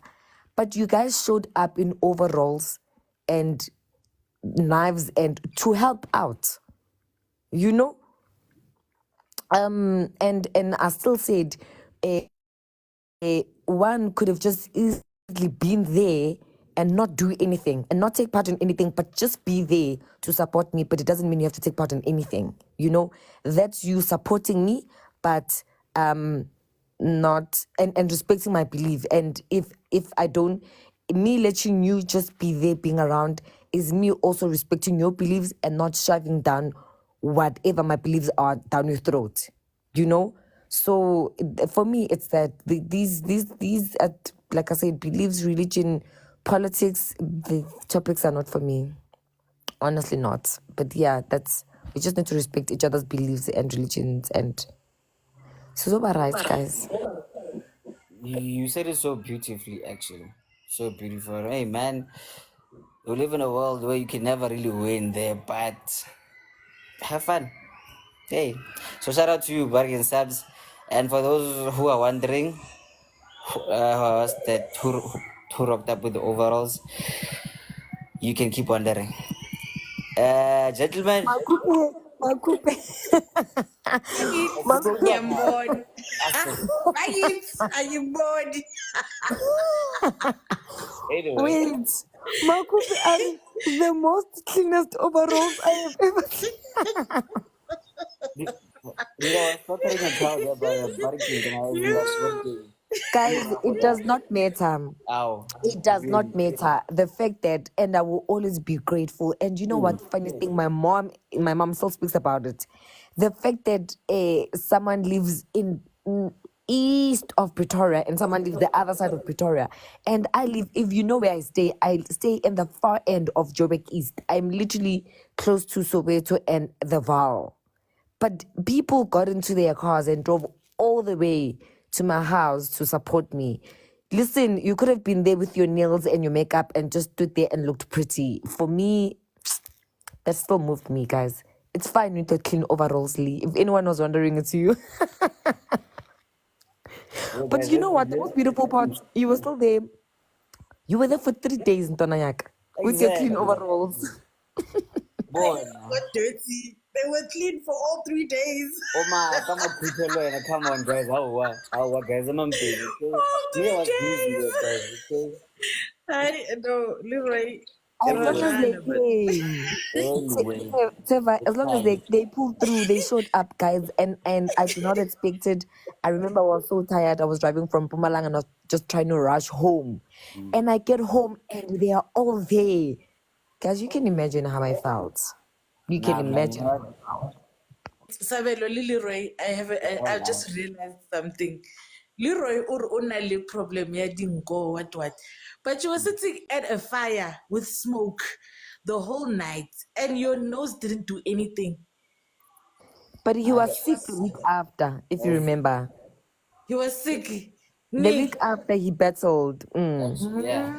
But you guys showed up in overalls and knives and to help out, you know? And I still said one could have just easily been there and not do anything and not take part in anything, but just be there to support me. But it doesn't mean you have to take part in anything. You know, that's you supporting me, but not and respecting my belief. And if I don't, me letting you just be there being around is me also respecting your beliefs and not shoving down whatever my beliefs are down your throat, you know. So for me it's that these like I said, beliefs, religion, politics, the topics are not for me, honestly not. But yeah, that's, we just need to respect each other's beliefs and religions. And so right, guys. You said it so beautifully, actually. So beautiful. Hey, man, you live in a world where you can never really win there, but have fun. Hey, so shout out to you, Bargain Subs. And for those who are wondering, what's that who rocked up with the overalls, you can keep wondering. Gentlemen, Makupe. I am bored. Are you bored? anyway, Wait, Makupe are the most cleanest overalls I have ever seen. you know, I was stuttering a crowd there by the barricade and I was in that short game. Guys, it does not matter. Ow. It does not matter. The fact that, and I will always be grateful. And you know what? Funny thing, my mom still speaks about it. The fact that someone lives east of Pretoria and someone lives the other side of Pretoria. And I live, if you know where I stay in the far end of Joburg East. I'm literally close to Soweto and the Vaal. But people got into their cars and drove all the way to my house to support me. Listen, you could have been there with your nails and your makeup and just stood there and looked pretty. For me, that still moved me, guys. It's fine with the clean overalls, Lee. If anyone was wondering, it's you. But you know what? The most beautiful part, you were still there. You were there for 3 days in Tonayak with your clean Exactly. overalls. Boy, Got dirty. They were clean for all 3 days. come on, guys. How, guys? I'm busy. Okay? All Me, I 3 was busy days. there, guys. Okay? I know, Leroy. As long as they Rojana, but came. Anyway, Teva, as it's long as fine. they pulled through, they showed up, guys, and I did not expect it. I remember I was so tired. I was driving from Pumalang and I was just trying to rush home. And I get home and they are all there. Guys, you can imagine how I felt. You can Nah, man, you imagine. know what? Sabelo le Leroy, I just realized something. Leroy una le problem ya dingo what. But you were sitting at a fire with smoke the whole night and your nose didn't do anything. But he was sick the week after, if you remember. He was sick. The week after he battled. Yeah.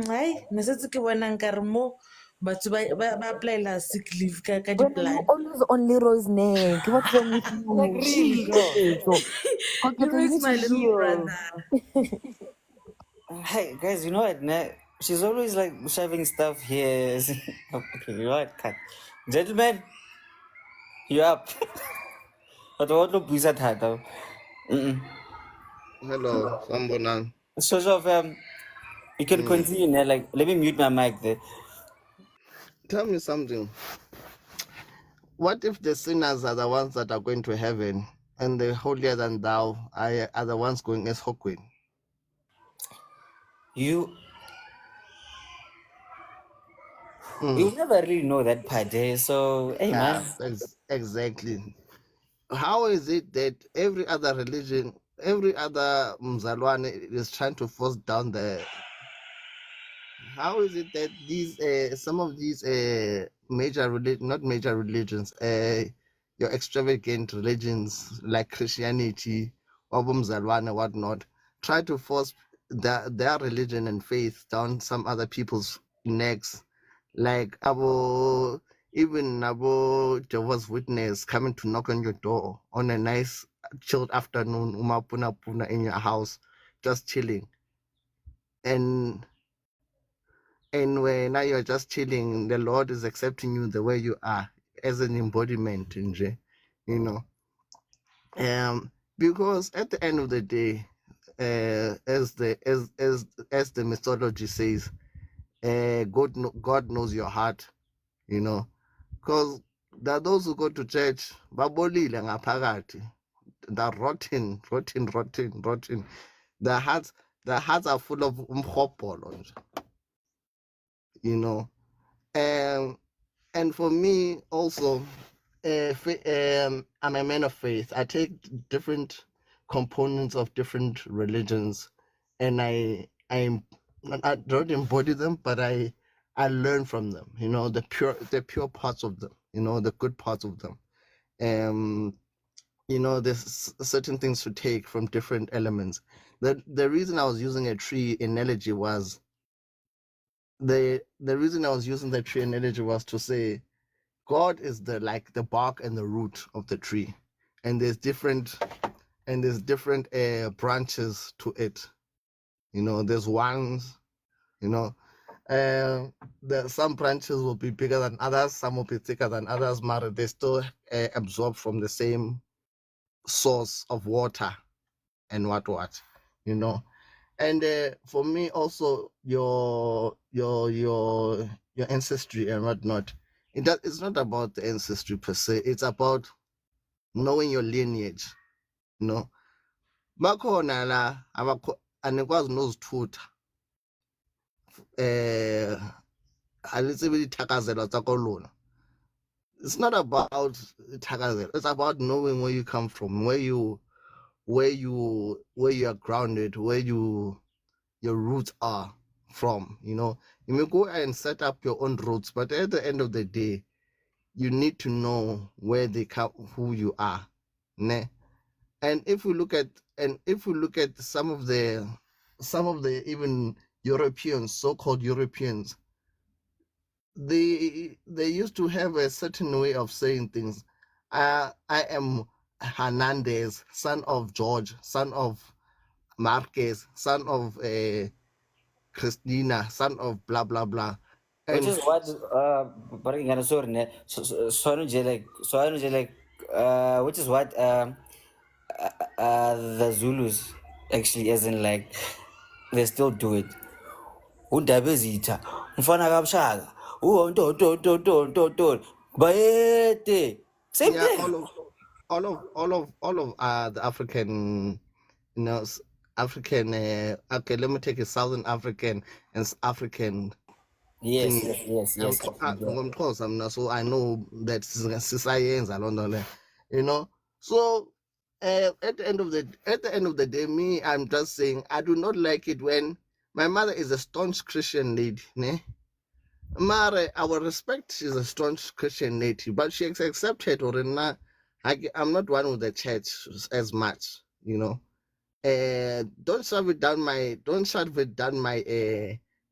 Ay, nasetse ke bona nkare mo batho ba applyela sick leave ka When you di-plan. always on Leroy's neck. What's wrong with you? Really, girl. Koketso, you Leroy's need my to little heal. brother. Hey, guys, you know what? She's always like shoving stuff here. Okay, you know what? Cut. Gentlemen, you up? But what look we said had though. Hello, Sambonang. So, you can continue now. Like, let me mute my mic there. Tell me something. What if the sinners are the ones that are going to heaven and the holier than thou are the ones going as Hokwin? You never really know that part, eh? So, hey, man. Exactly. How is it that every other religion, every other Mzalwane is trying to force down the... How is it that these some of these not major religions, your extravagant religions like Christianity, Obumzalwane, whatnot, try to force their religion and faith down some other people's necks, like even Jehovah's Witness coming to knock on your door on a nice chilled afternoon, puna in your house, just chilling, and when now you're just chilling, the Lord is accepting you the way you are as an embodiment, you know. Because at the end of the day, as the mythology says, God knows your heart, you know. Because there are those who go to church, babolile ngaphakathi, they're rotten. Their hearts are full of umhopolo, you know. And for me also, I'm a man of faith. I take different components of different religions, and I don't embody them, but I learn from them. You know, the pure parts of them. You know, the good parts of them. You know, there's certain things to take from different elements. The reason I was using a tree analogy was the reason I was using the tree analogy was to say God is the bark and the root of the tree, and there's different branches to it. You know, there's ones. You know, some branches will be bigger than others, some will be thicker than others, but they still absorb from the same source of water and what. You know, and for me also your ancestry and whatnot. It's not about the ancestry per se. It's about knowing your lineage. You know, bakhona la anikwazi nozithutha alitsebi dithakazelo tsa kolona. It's not about thakazelo. It's about knowing where you come from, where you where you are grounded, where your roots are from. You know, you may go and set up your own roots, but at the end of the day, you need to know where they come, who you are. Ne? And if we look at some of the even Europeans, so-called Europeans, they used to have a certain way of saying things. I am Hernandez, son of George, son of Marquez, son of Christina, son of blah blah blah. Which And is what bringing an sorry ne so like which is what the Zulus actually as in like they still do it. Undabezitha mfana kamshaka nto bayete same yeah, thing. all of the African, you know, African. Okay, let me take a Southern African and African Yes, thing. yes, yes, yes, yes, we get. So I know that sisayenza loo nto leyo, you know. So at the end of the day, me, I'm just saying I do not like it when my mother is a staunch Christian lady, ne? Mare, I will respect she's a staunch Christian lady, but she has accepted or not. I'm not one with the church as much, you know. Don't shove it down my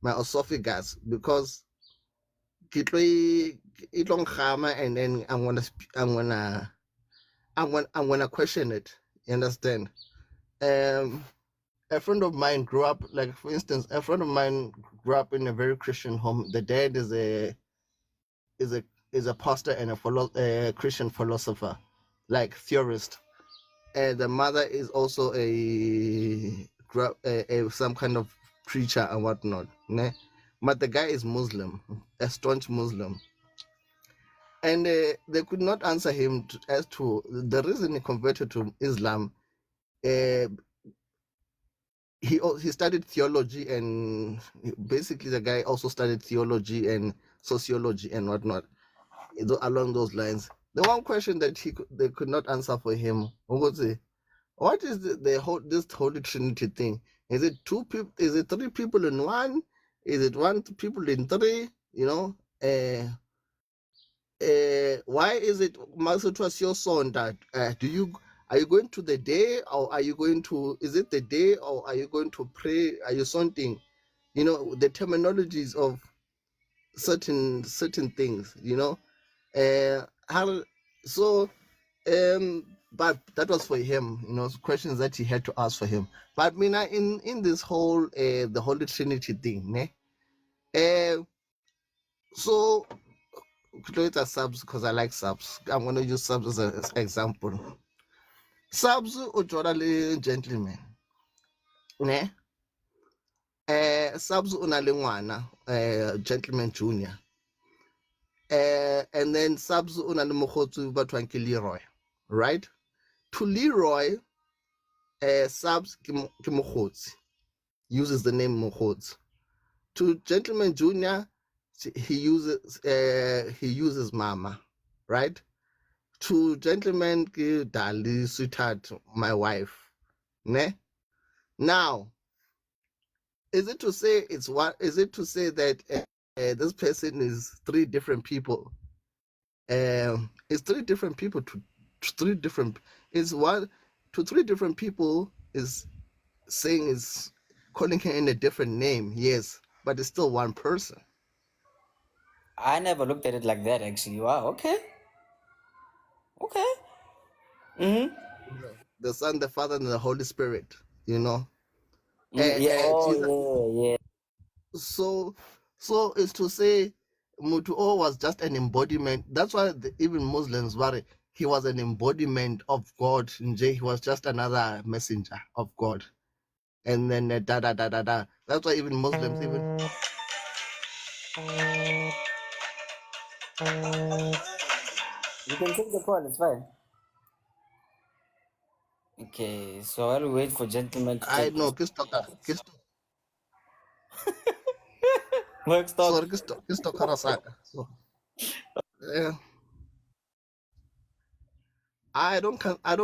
esophagus, because it long hammer, and then I'm gonna question it. You understand? A friend of mine grew up, like for instance, a friend of mine grew up in a very Christian home. The dad is a pastor and a Christian philosopher, like theorist, and the mother is also some kind of preacher and whatnot. Ne? But the guy is Muslim, a staunch Muslim, and they could not answer him as to the reason he converted to Islam. Uh, he studied theology, and basically the guy also studied theology and sociology and whatnot, along those lines. The one question that they could not answer for him was, what is this Holy Trinity thing? Is it two people? Is it three people in one? Is it one people in three? You know, why is it was your son that are you going to the day, or are you going to, is it the day, or are you going to pray? Are you something? You know, the terminologies of certain things, you know. How so but that was for him, you know, questions that he had to ask for him. But Mina, in this whole the Holy Trinity thing, ne? So create a subs, because I like subs. I'm gonna use subs as an example. Subs ujola gentleman, ne? Subs una le ngwana, gentleman junior. And then subs una le mogotsi ba twang ke Leroy, right? To Leroy, subs ke mogotsi, uses the name mogotsi. To gentleman junior, he uses mama, right? To gentleman ke Dali, sweetheart, my wife, ne? Now, is it to say that this person is three different people? It's three different people to three different. Is one to three different people is saying is calling him in a different name, yes, but it's still one person. I never looked at it like that actually. Wow, okay. Okay. Mm-hmm. The Son, the Father, and the Holy Spirit. You know. Yeah, oh Jesus. yeah, yeah. So it's to say Mutuo was just an embodiment. That's why even Muslims worry he was an embodiment of God. He was just another messenger of God. And then da da da da da. That's why even Muslims You can take the call, it's fine. Okay, so I'll wait for gentlemen to I take know this. Work stock. sorry kisto karasaka. So I don't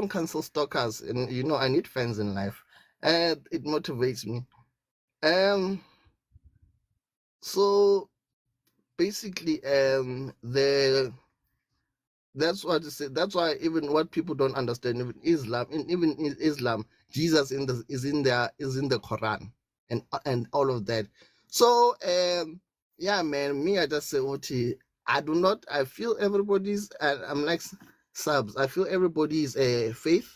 cancel stalkers, and I need fans in life, and it motivates me. So basically, that's what I say. That's why even what people don't understand, even in Islam, Jesus is in the Quran, and all of that. So yeah, man, me I just say, Oti, I feel everybody's, I'm like subs. I feel everybody's a faith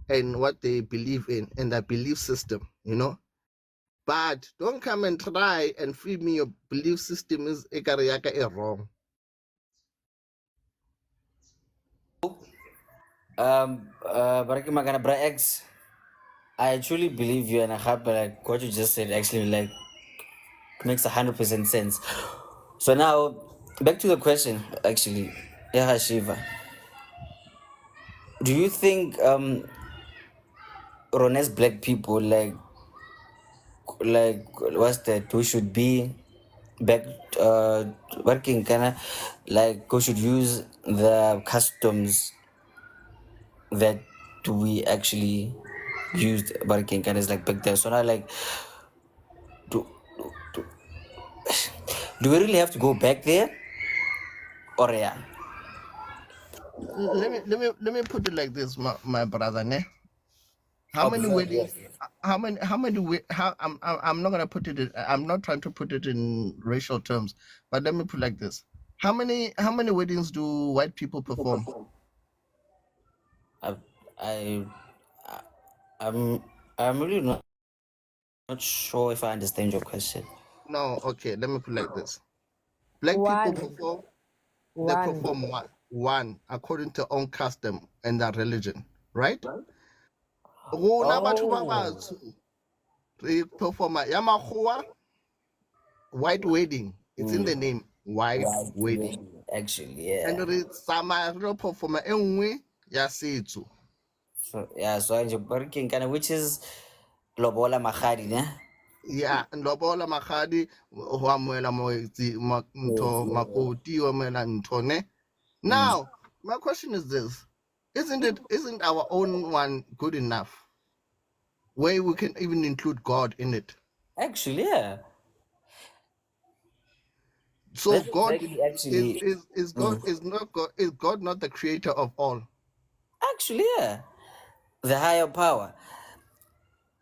and what they believe in and their belief system, But don't come and try and feed me your belief system is wrong. Baraki Magana Bra X, I truly believe you, and I hope like what you just said actually like makes 100% sense. So now back to the question actually, yeah, Shiva. Do you think Rones black people like what's that we should be back working kinda like we should use the customs that we actually used working kind of like back there. So now like do, do we really have to go back there or yeah? Let me put it like this, my brother, ne? How many Observe, weddings? yes. How I'm not gonna put it. I'm not trying to put it in racial terms, but let me put it like this: how many weddings do white people perform? I, I I'm I'm really not sure if I understand your question. No, okay. Let me put it like this: black people One. perform. They One. perform one according to own custom and their religion, right? Rona batho ba Oh, batsho, re performa ya makgowa, white wedding. It's in the name, white right way, wedding. actually, And yeah. re tsamaya re lo performa e nngwe ya setso. So yeah, so I'm working kind of which is lobola magadi, ne? Yeah, lobola magadi ho amohela Yes, ntho yeah. makoti o amohela ntho ne. Now, my question is this: isn't our own one good enough? Where we can even include God in it. Actually, yeah. So That's God exactly is actually. is is God is God not the creator of all? Actually, yeah. The higher power.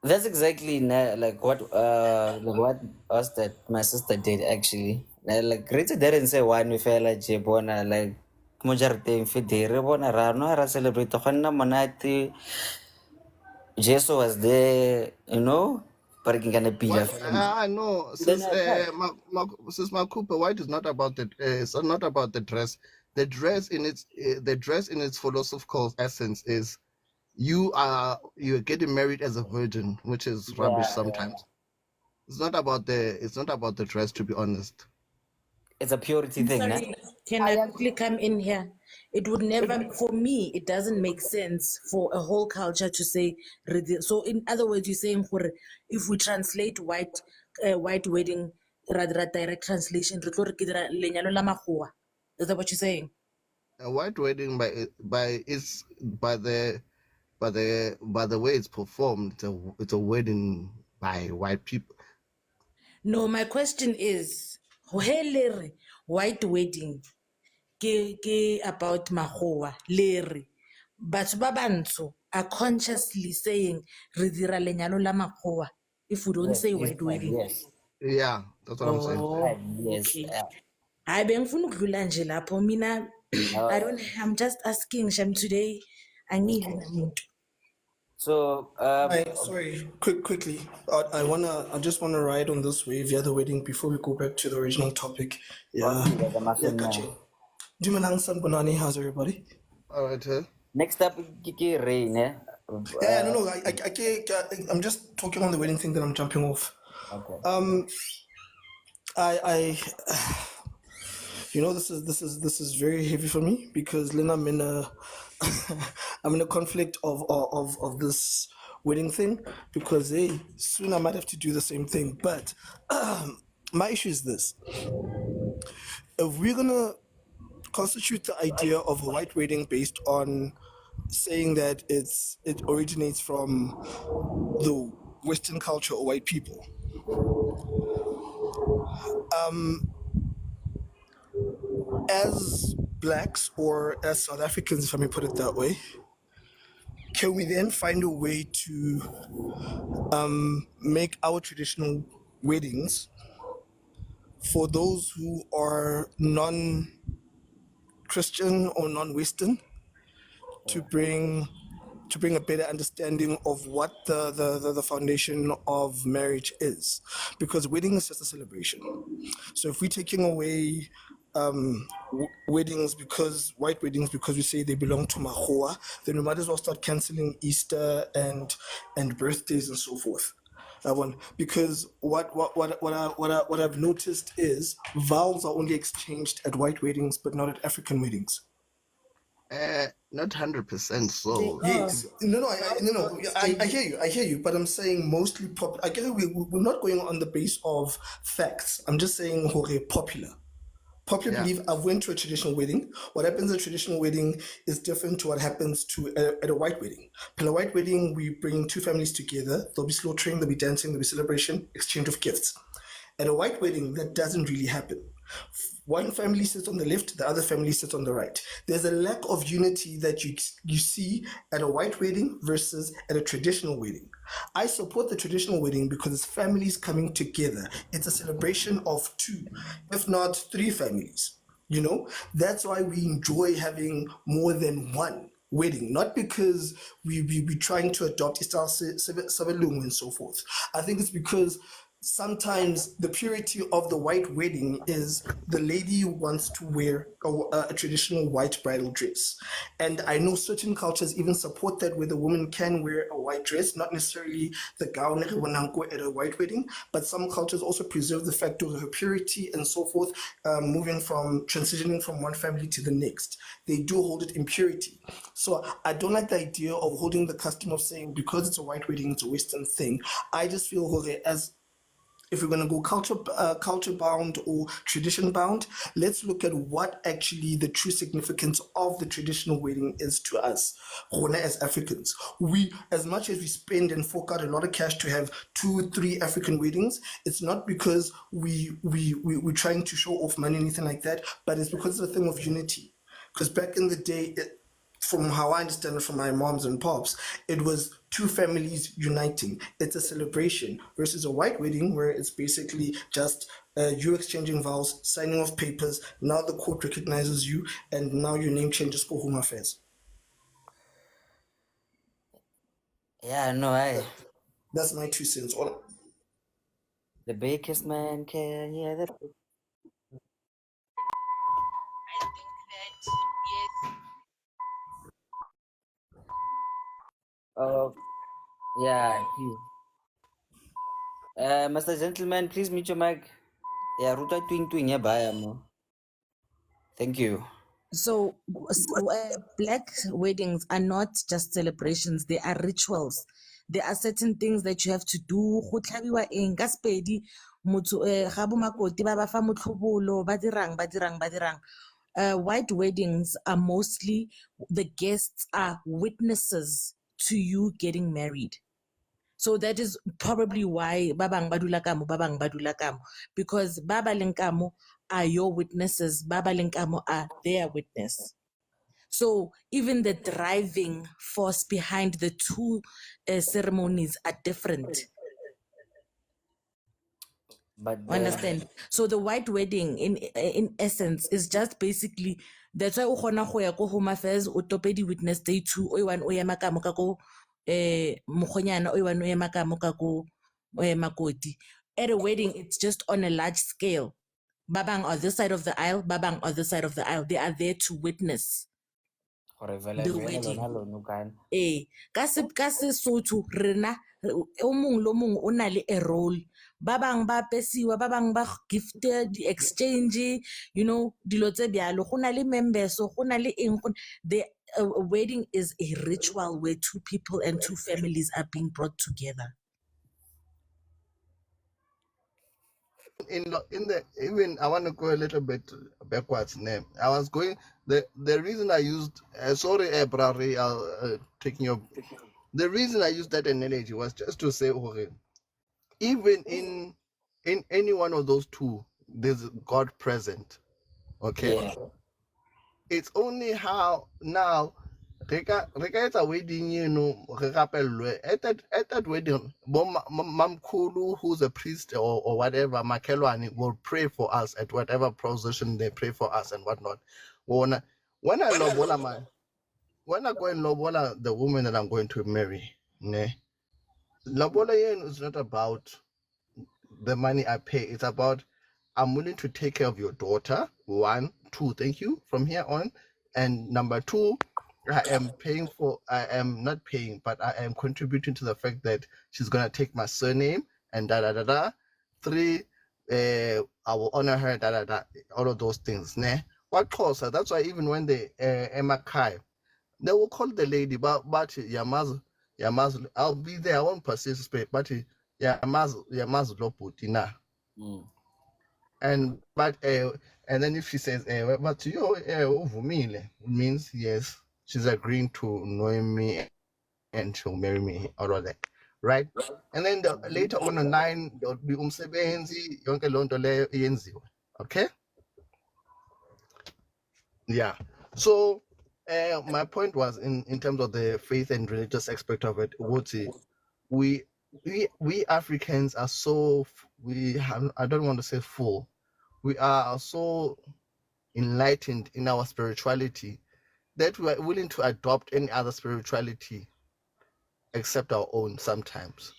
That's exactly like what us that my sister did actually. Like Rita didn't say one we felt like Jebona like Mojarate Fidere Bona Rano Ra celebrate Honna Monati. Jesu was there, parking kind of pilla. What I know, Then since I cut. since my Cooper White is not about it's not about the dress. The dress in its philosophical essence is you're getting married as a virgin, which is rubbish Yeah, yeah. sometimes. It's not about the dress, to be honest. It's a purity I'm thing, nah? sorry, can I quickly come in here? It would never, for me, it doesn't make sense for a whole culture to say. So, in other words, you're saying if we translate white wedding, rather direct translation, re tlo re ke dira lenyalo la makgowa. Is that what you're saying? A white wedding by the way it's performed, it's a wedding by white people. No, my question is, hele white wedding ke about makgowa le re batho ba bantsho are consciously saying re dira lenyalo la makgowa if we don't Yes, say this white time, wedding. yes. Yeah, that's what I'm saying. This Oh, time, yes. okay. Hayi bengifuna ukudlula nje lapho mina. Uh, I'm just asking Shem today. Angibi namuntu. so, Hi, sorry, quickly. I just wanna ride on this wave, yeah, the wedding before we go back to the original topic. Yeah, okay, there's a yeah, muscle now. Kachi. Dumalang Sanbonani, how's everybody? All right, huh? Next up, Kiki Rain, eh? Yeah, no, I can't. I'm just talking on the wedding thing that I'm jumping off. Okay. I this is very heavy for me because then I'm in a I'm in a conflict of this wedding thing because hey, soon I might have to do the same thing. But my issue is this: if we're gonna constitute the idea of a white wedding based on saying that it originates from the Western culture or white people. As blacks or as South Africans, if I may put it that way, can we then find a way to make our traditional weddings for those who are non-Christian or non-Western to bring a better understanding of what the foundation of marriage is, because wedding is just a celebration. So if we're taking away weddings, because white weddings, because we say they belong to Mahoa, then we might as well start canceling Easter and birthdays and so forth. Because what I've noticed is vows are only exchanged at white weddings, but not at African weddings. Not 100% so. Yes, I hear you, but I'm saying mostly I get it, we're not going on the base of facts. I'm just saying popular. Popular Yeah. belief. I've went to a traditional wedding. What happens at a traditional wedding is different to what happens at a white wedding. At a white wedding, we bring two families together. There'll be slaughtering, there'll be dancing, there'll be celebration, exchange of gifts. At a white wedding, that doesn't really happen. One family sits on the left, the other family sits on the right. There's a lack of unity that you see at a white wedding versus at a traditional wedding. I support the traditional wedding because it's families coming together. It's a celebration of two, if not three families. That's why we enjoy having more than one wedding, not because we're trying to adopt Istal Sabelungu and so forth. I think it's because sometimes the purity of the white wedding is the lady wants to wear a traditional white bridal dress. And I know certain cultures even support that, where the woman can wear a white dress, not necessarily the gown at a white wedding, but some cultures also preserve the fact of her purity and so forth, transitioning from one family to the next. They do hold it in purity. So I don't like the idea of holding the custom of saying because it's a white wedding, it's a Western thing. I just feel as if we're going to go culture bound or tradition bound, let's look at what actually the true significance of the traditional wedding is to us as Africans. We, as much as we spend and fork out a lot of cash to have 2-3 African weddings, it's not because we're trying to show off money or anything like that, but it's because it's a thing of unity. Because back in the day, from how I understand it from my moms and pops, it was two families uniting. It's a celebration versus a white wedding where it's basically just you exchanging vows, signing off papers. Now the court recognizes you, and now your name changes for Home Affairs. Yeah, no, That's my 2 cents. the biggest man can hear the. I think that yes. Oh, yeah. Mr. Gentleman, please mute your mic. Yeah, Ruta twing, yeah, bye, mo. Thank you. So, black weddings are not just celebrations, they are rituals. There are certain things that you have to do. Go tlhabiwa eng ka Sepedi, motho ga bo makoti ba ba fa motlhobolo, ba dirang. White weddings are mostly the guests are witnesses to you getting married. So that is probably why babang badula kamo, because baba leng kamo are your witnesses, baba leng kamo are their witness. So even the driving force behind the two ceremonies are different. But Understand? So the white wedding, in essence, is just basically that's why o kgona go ya ko Home Affairs o tope di witness day 2 o one o ema ka mo ka ko mogonyana o one o ema ka mo ka ko makoti. At a wedding, it's just on a large scale. Babang on this side of the aisle, babang on this side of the aisle. They are there to witness the wedding. Ka Sesotho rena o mong lo mong o na le a role. Ba bang ba pesiwa, ba bang ba gifted, exchange, dilo tse byalo. Go na le members, go na le eng. The wedding is a ritual where two people and two families are being brought together. even I want to go a little bit backwards. Name I was going the reason I used sorry, Brary, taking your the reason I used that analogy was just to say, okay, even in any one of those two, there's God present. Okay, Yeah. it's only how now re ka wedding re rapellwe at that wedding mamkhulu who's a priest or whatever makelwane will pray for us at whatever position they pray for us and whatnot. When I when I go and lobola the woman that I'm going to marry, ne, lobola is not about the money I pay. It's about I'm willing to take care of your daughter. 1, 2, thank you from here on. And number 2, I am not paying, but I am contributing to the fact that she's gonna take my surname and da da da da. 3, I will honor her, da da da. All of those things, ne. What closer? That's why even when they Emakai, they will call the lady, but Yamaz, I'll be there. I won't participate, but Yamaz Loputina. And then if she says, but you Uvumile, means yes, she's agreeing to know me and she'll marry me all of that, right? And then later on the 9, there'll be umsebenzi yonke lonto leyo iyenziwe. Okay? Yeah. So my point was in terms of the faith and religious aspect of it, we Africans are so I don't want to say full. We are so enlightened in our spirituality that we are willing to adopt any other spirituality except our own sometimes.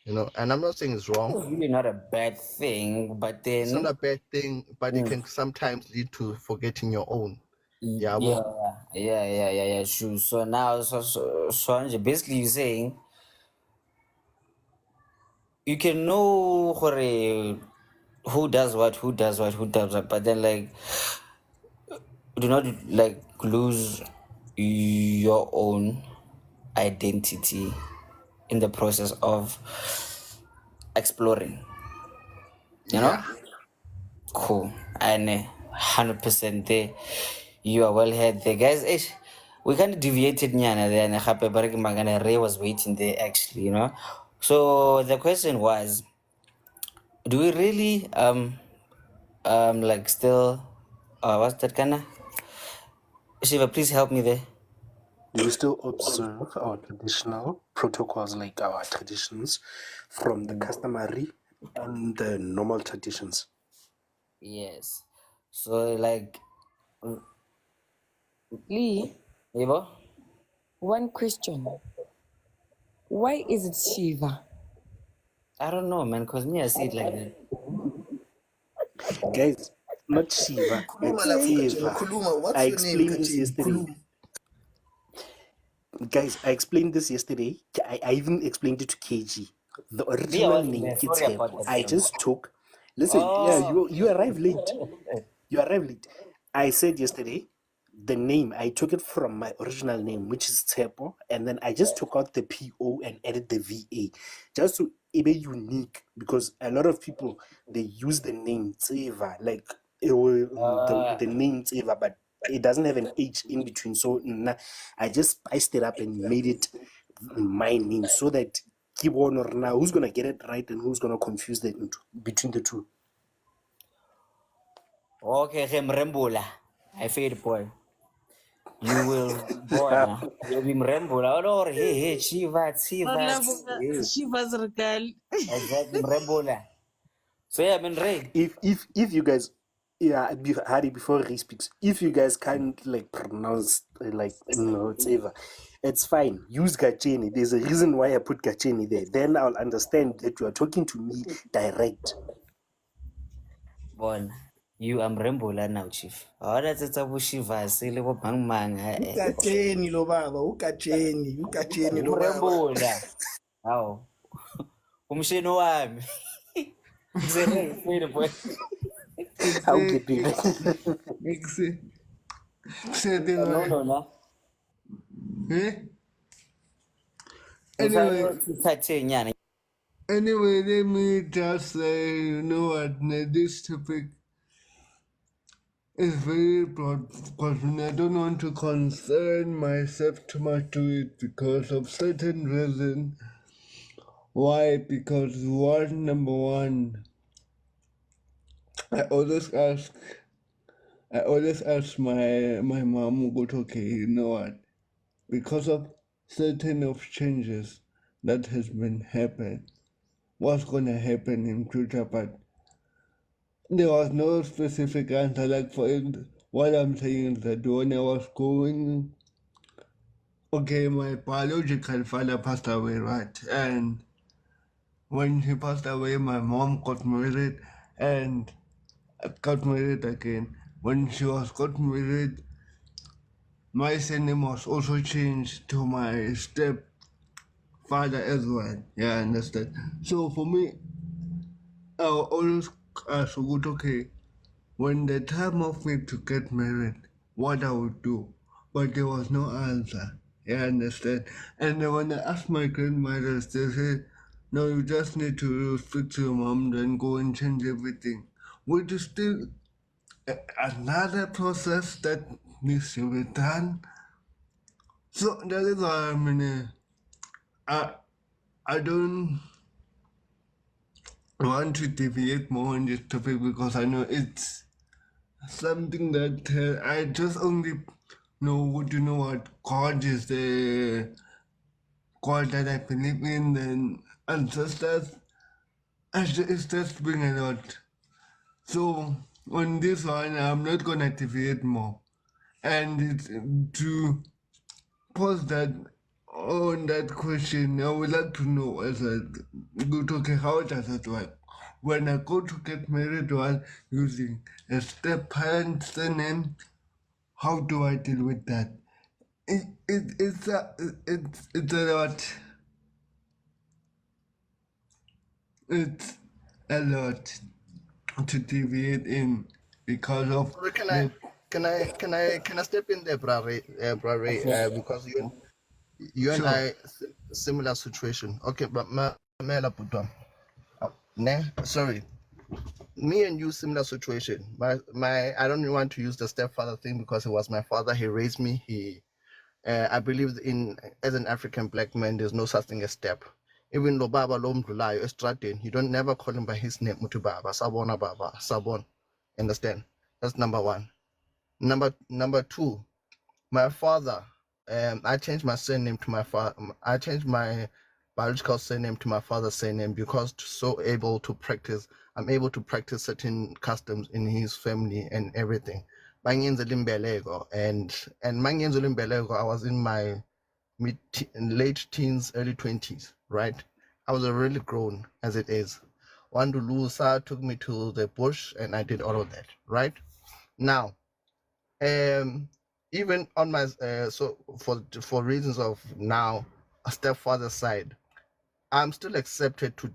And I'm not saying it's wrong. It's really not a bad thing, but then it's not a bad thing, but it can sometimes lead to forgetting your own. Yeah. Sure. So now, so basically, you're saying you can know who does what, but then do not lose your own identity in the process of exploring. You know? Cool. And 100% there. You are well heard there, guys. We kind of deviated nyana there, and Magana Ray was waiting there actually, So the question was, do we really still what's that kinda? Shiva, please help me there. Do we still observe our traditional protocols, like our traditions from the customary and the normal traditions? Yes. So Lee, one question. Why is it Shiva? I don't know, man, because me, I see it like that. Guys, not Shiva, it's Eva. I explained this yesterday. Guys, I explained this yesterday. I even explained it to KG. The original name, it's Hebo. I just took. Listen, yeah, you arrived late. You arrived late. I said yesterday, the name, I took it from my original name, which is Tsepo, and then I just took out the PO and added the VA, just to be unique, because a lot of people, they use the name Tseva, like the name Tseva, but it doesn't have an H in between. So I just spiced it up and made it my name, so that Kibon or now who's gonna get it right and who's gonna confuse between the two. Okay, Mrembula. I feel boy. You will born. You'll be Mrembula. Or hey, Shiva. Shiva's regal. Exactly, Mrembula. So yeah, I mean, Ray. If you guys, Harry, before he speaks, if you guys can't pronounce whatever, it's fine. Use Gacheni. There's a reason why I put Gacheni there. Then I'll understand that you are talking to me direct. Born. You are Mrembula now, Chief. Oh, that's a Shiva. Silly bang mang. Ukatsheni lo baba, ukatsheni lo baba. Mrembula. How? Umshini wami. Ray, feel boy. How get it? No. Anyway, Anyway, let me just say, you know what, this topic is very broad because I don't want to concern myself too much to it because of certain reason. Why? Because number one, I always ask my mom, go okay, you know what? Because of certain of changes that has been happened, what's gonna happen in future, but there was no specific answer. Like for it, what I'm saying is that when I was going, okay, my biological father passed away, right? And when he passed away, my mom got married and got married again. When she was got married, my surname was also changed to my stepfather as well. Yeah, I understand. So for me, I always ask, okay, when the time of me to get married, what I would do. But there was no answer. Yeah, I understand. And then when I asked my grandmothers, they said, no, you just need to speak to your mom, then go and change everything. Which is still another process that needs to be done. So that is why I mean, I don't want to deviate more on this topic because I know it's something that I just only know. Do you know what God is the God that I believe in and ancestors? It's just been a lot. So on this one, I'm not gonna deviate more, and it's to pose that on that question. I would like to know as a good okay, how does it work? When I go to get married while using a step parent surname, how do I deal with that? It's a lot. It's a lot to deviate in because of Sorry, the can I step in there, because you and Sure. I similar situation. Okay, but Mela Putam. Sorry. Me and you similar situation. My I don't want to use the stepfather thing because he was my father. He raised me. I believe in as an African black man, there's no such thing as step. Even though Baba Lom Dulayo Estratin, you don't never call him by his name Mutu Baba, Sabona Baba, Sabon. Understand? That's number one. Number two, my father. I changed my surname to my father. I changed my biological surname to my father's surname because I'm able to practice certain customs in his family and everything. Mangenzo Limbelego and Mangenzo Limbelego, I was in my late teens, early 20s, right? I was already grown as it is. Wandulusa took me to the bush and I did all of that, right? Now, even on my so for reasons of now a stepfather side, I'm still accepted to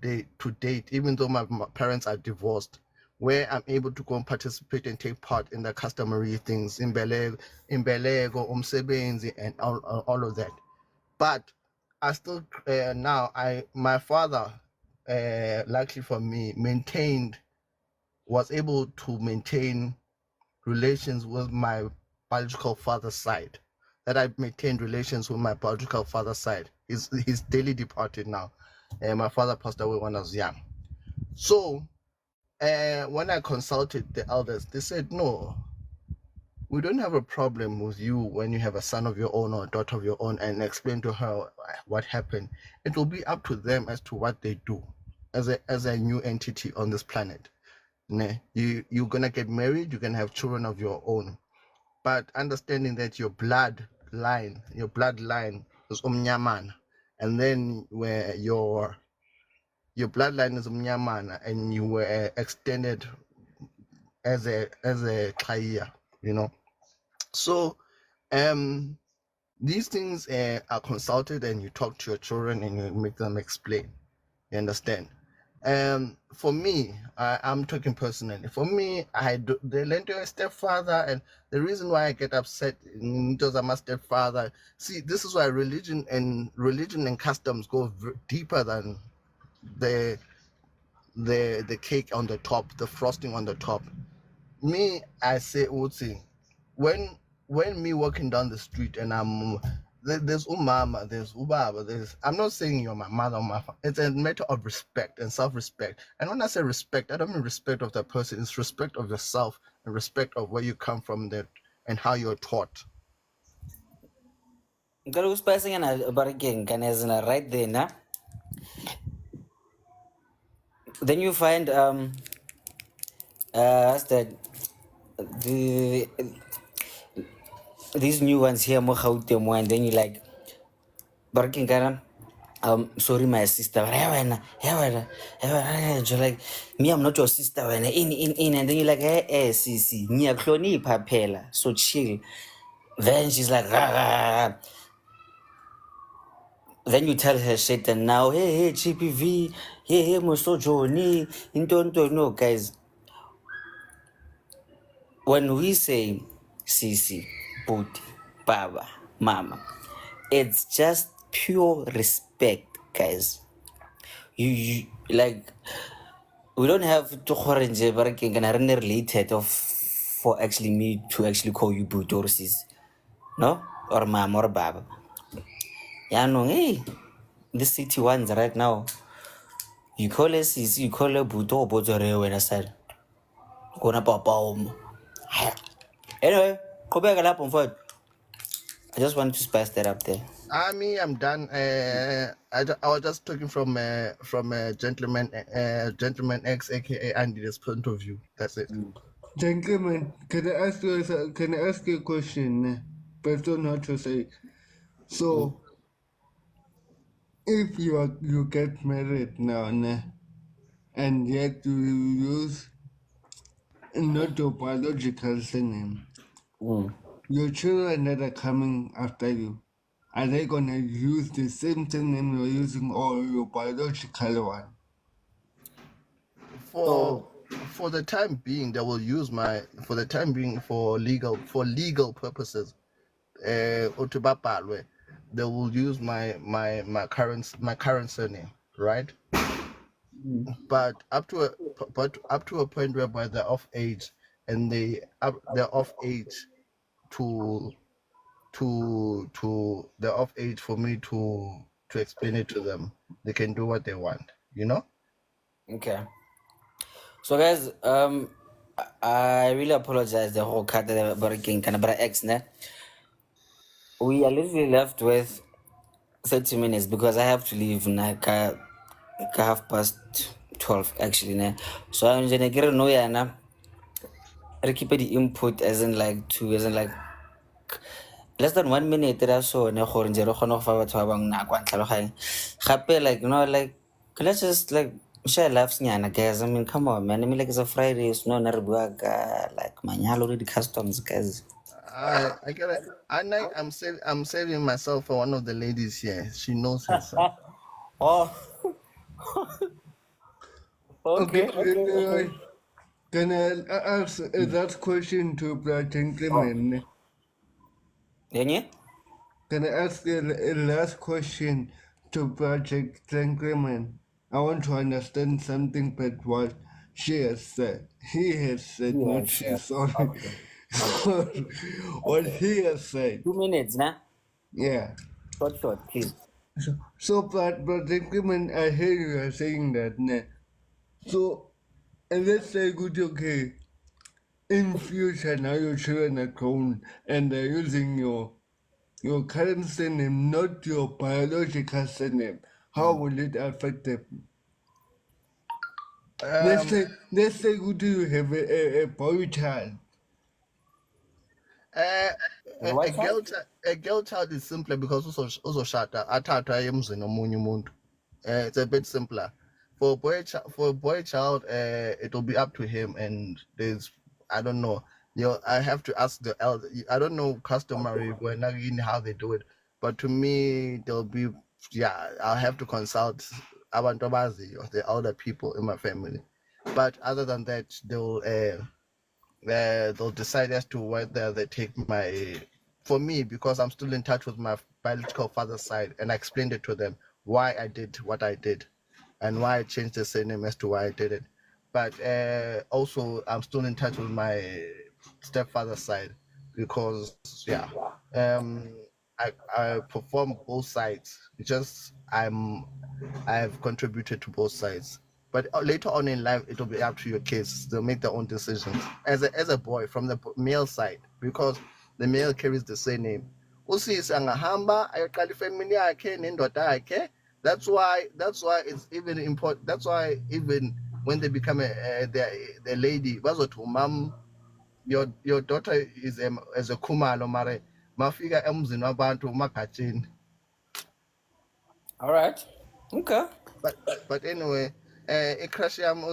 date even though my parents are divorced, where I'm able to go and participate and take part in the customary things in Belego, umsebenzi, and all of that. But I still now my father, luckily for me, was able to maintain relations with my biological father's side. That I maintained relations with my biological father's side. He's daily departed now. My father passed away when I was young. So when I consulted the elders, they said, no, we don't have a problem with you when you have a son of your own or a daughter of your own and explain to her what happened. It will be up to them as to what they do as a new entity on this planet. You're gonna get married, you're gonna have children of your own, but understanding that your bloodline is umnyamana, and then where your bloodline is umnyamana and you were extended as a kaya, so these things are consulted and you talk to your children and you make them explain. You understand? For me, I'm talking personally. For me, they learn to a stepfather, and the reason why I get upset because I'm a stepfather. See, this is why religion and customs go deeper than the the cake on the top, the frosting on the top. Me, I say Uzi, when me walking down the street and there's umama, there's ubaba, I'm not saying you're my mother or my father. It's a matter of respect and self-respect. And when I say respect, I don't mean respect of that person. It's respect of yourself and respect of where you come from, that and how you're taught. Kalau spacing and barking can as right there, na. Then you find what's that, the these new ones here more Gauteng, and then you like barking kana. Sorry, my sister. But you're like, me, I'm not your sister. When in, and then you're like, see, me, a clone papela. So chill. Then she's like, rah, rah, rah. Then you tell her shit, and now, hey, GPV, hey, Moso Johnny, don't know, guys. When we say Sisi, Puti, Baba, Mama, it's just pure respect, guys. You like, we don't have to orange barking and are related of for actually me to actually call you Boot or Sis, no, or Mom or Baba. Yeah, no, hey, the city ones right now. You call us Sis, you call her Boot or Botore when I said, Gonna pop home. Anyway, go back up on foot. I just want to spice that up there. I'm done. I was just talking from gentleman X, aka Andy's point of view. That's it. Gentlemen, can I ask you a question? But don't know how to say. So, if you get married now, and yet you use not your biological surname, your children that are coming after you, are they gonna use the same surname you're using or your biological one? For the time being, they will use for the time being for legal purposes. Otubapalwe, they will use my current surname, right? But up to a point whereby they're of age, and they're of age to they're of age for me to explain it to them. They can do what they want, you know. Okay. So guys, I really apologize the whole cut the barking kind of X, ne? We are literally left with 30 minutes because I have to leave like 12:30 actually, ne? So I'm gonna get to know ya na. I keep the input as in like less than 1 minute that I saw ne gore nje re kgone go fa batho ba bang nako a tlhaloganya. Gape like like let's just like share laughs nyana guys. I mean come on man. I mean like it's a Friday, so no na re bua ka like manyalo le di customs guys. I gotta. I'm saving myself for one of the ladies here. She knows herself. Oh. Okay. Okay. Can I ask that question to Brad Gentleman? Yenye? Can I ask a last question to Project Gentleman? I want to understand something but what she has said. He has said, not Yes, she, yes. sorry. Okay. Sorry. What he has said. 2 minutes, nah? Yeah. Short, please. So, but Gentleman, I hear you are saying that. Nah. So, and let's say, good, okay, in future now your children are grown and they're using your current surname, not your biological surname. How will it affect them? Let's say you have a boy child. A girl child is simpler because also shata athatha emzini omunye umuntu. It's a bit simpler. For a boy child, it will be up to him, and I don't know. I have to ask the elder. I don't know customary when how they do it, but to me, there'll be I'll have to consult abantu abaziyo, the elder people in my family. But other than that, they'll decide as to whether they take for me, because I'm still in touch with my biological father's side, and I explained it to them why I did what I did. and why I changed the surname as to why I did it. But also, I'm still in touch with my stepfather's side because, yeah, I perform both sides. It's just I've contributed to both sides. But later on in life, it will be up to your kids. They'll make their own decisions. As a boy, from the male side, because the male carries the same name. Usisi angahamba ayoqala ifamily yakhe nendoda yakhe. That's why it's even important. That's why even when they become the lady, bazothi mom, your daughter is as a khumalo mare mafika emzini wabantu magatsheni. All right. Okay. But anyway, icrush yam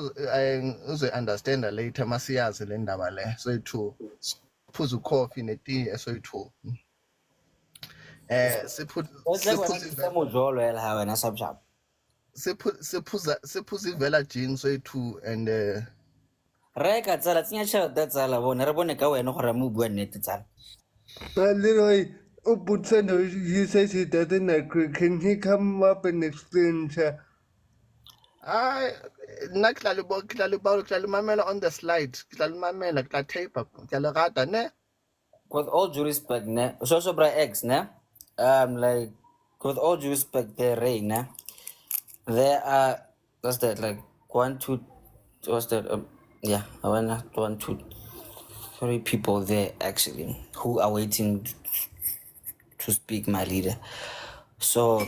uze understand later masiyazi le ndaba le soyi-2 siphuza ukhofi netiye soyi-2 What's like when some ujolo elha wena sabshap. siphuza ivela jean soyi-2 and Reka tsala tsenya tšhelete tsala bone re bone ka wena gore mo bua nnete tsala. But Leroy, Butson, he says he doesn't agree. Can he come up and explain? nna ke tla le mamela on the slide ke tla le mamela ke tla tape ke tla le rata ne. With all due respect, ne, so bra X, ne, like, with all due respect, there, Ray, ne, there are, what's that, like, 1, 2, what's that, yeah, I wanna 1, 2, 3 people there actually who are waiting to speak, my leader. So,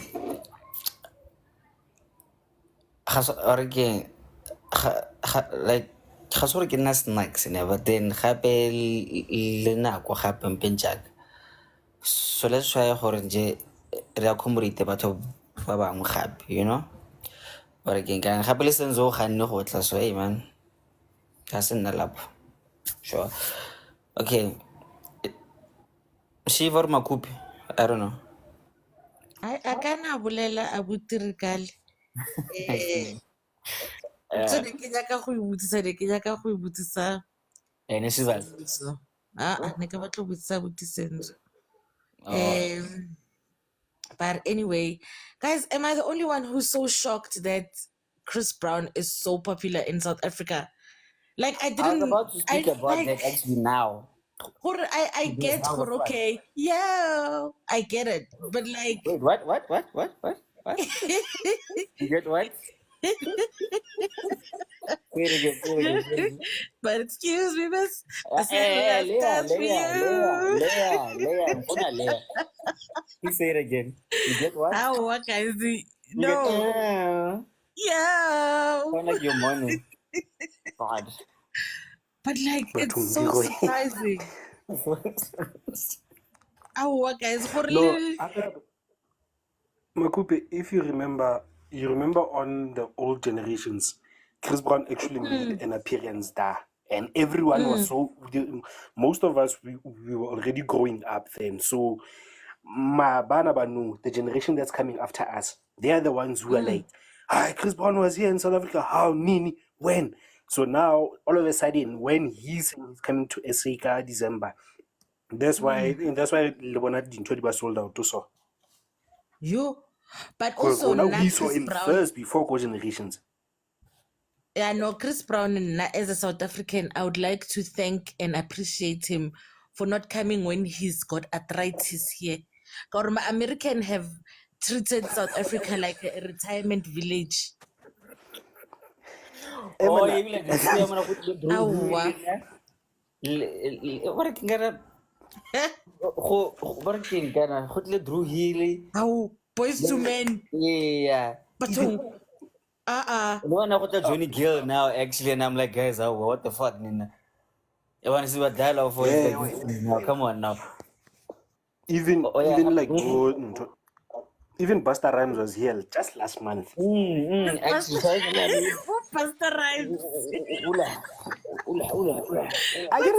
or again, like, ga se gore ke nna snacks ne, but then gape le nako gape mpenjaka. So let's try gore nje re accommodate batho ba bangwe gape, you know, or again ka gape le sense o ganne go tla, so hey man ka se nna lapho. Sure. Okay, Shiva or Makupi, I don't know. a kana bolela abuti re kale so ne ke nyaka go e botsisa And Shiva. so ne ke batla go botsisa abuti Senzo. Oh. But anyway, guys, am I the only one who's so shocked that Chris Brown is so popular in South Africa? Like I I was didn't about to speak about that actually now. I This get round of what? okay, yeah, I get it. But like Wait, what? You get what? Say it again. but excuse me, miss. I said Hey, left dance for you. Leah, Mfuna Leah. Please say it again. You get what? How what guys? You get, No. Yeah. sound like your money. God. But like But it's so Leroy. surprising. How what guys? No, Makupe, if you remember on the old generations, Chris Brown actually made an appearance there. And everyone was most of us, we were already growing up then. So, the generation that's coming after us, they are the ones who are like, hi, Chris Brown was here in South Africa. How, Nini, when? So now, all of a sudden, when he's coming to SA December, that's why Lebona didn't was sold out to so. You, but also We not saw Chris him Brown. first before Go Generations. Yeah, no, Chris Brown, as a South African, I would like to thank and appreciate him for not coming when he's got arthritis here. Because American have treated South Africa like a retirement village. Oh, you mean like this? I'm gonna put the Awa. what can get what can get a hotly Drew Healy? How boys to men. Yeah. But No one I got Johnny Gill now actually, and I'm like, guys, what the fuck, Nina? You want to see what dialogue for is like this? Now, come on now. Even like even Busta Rhymes was here just last month. Actually, Pastor Rhymes. I get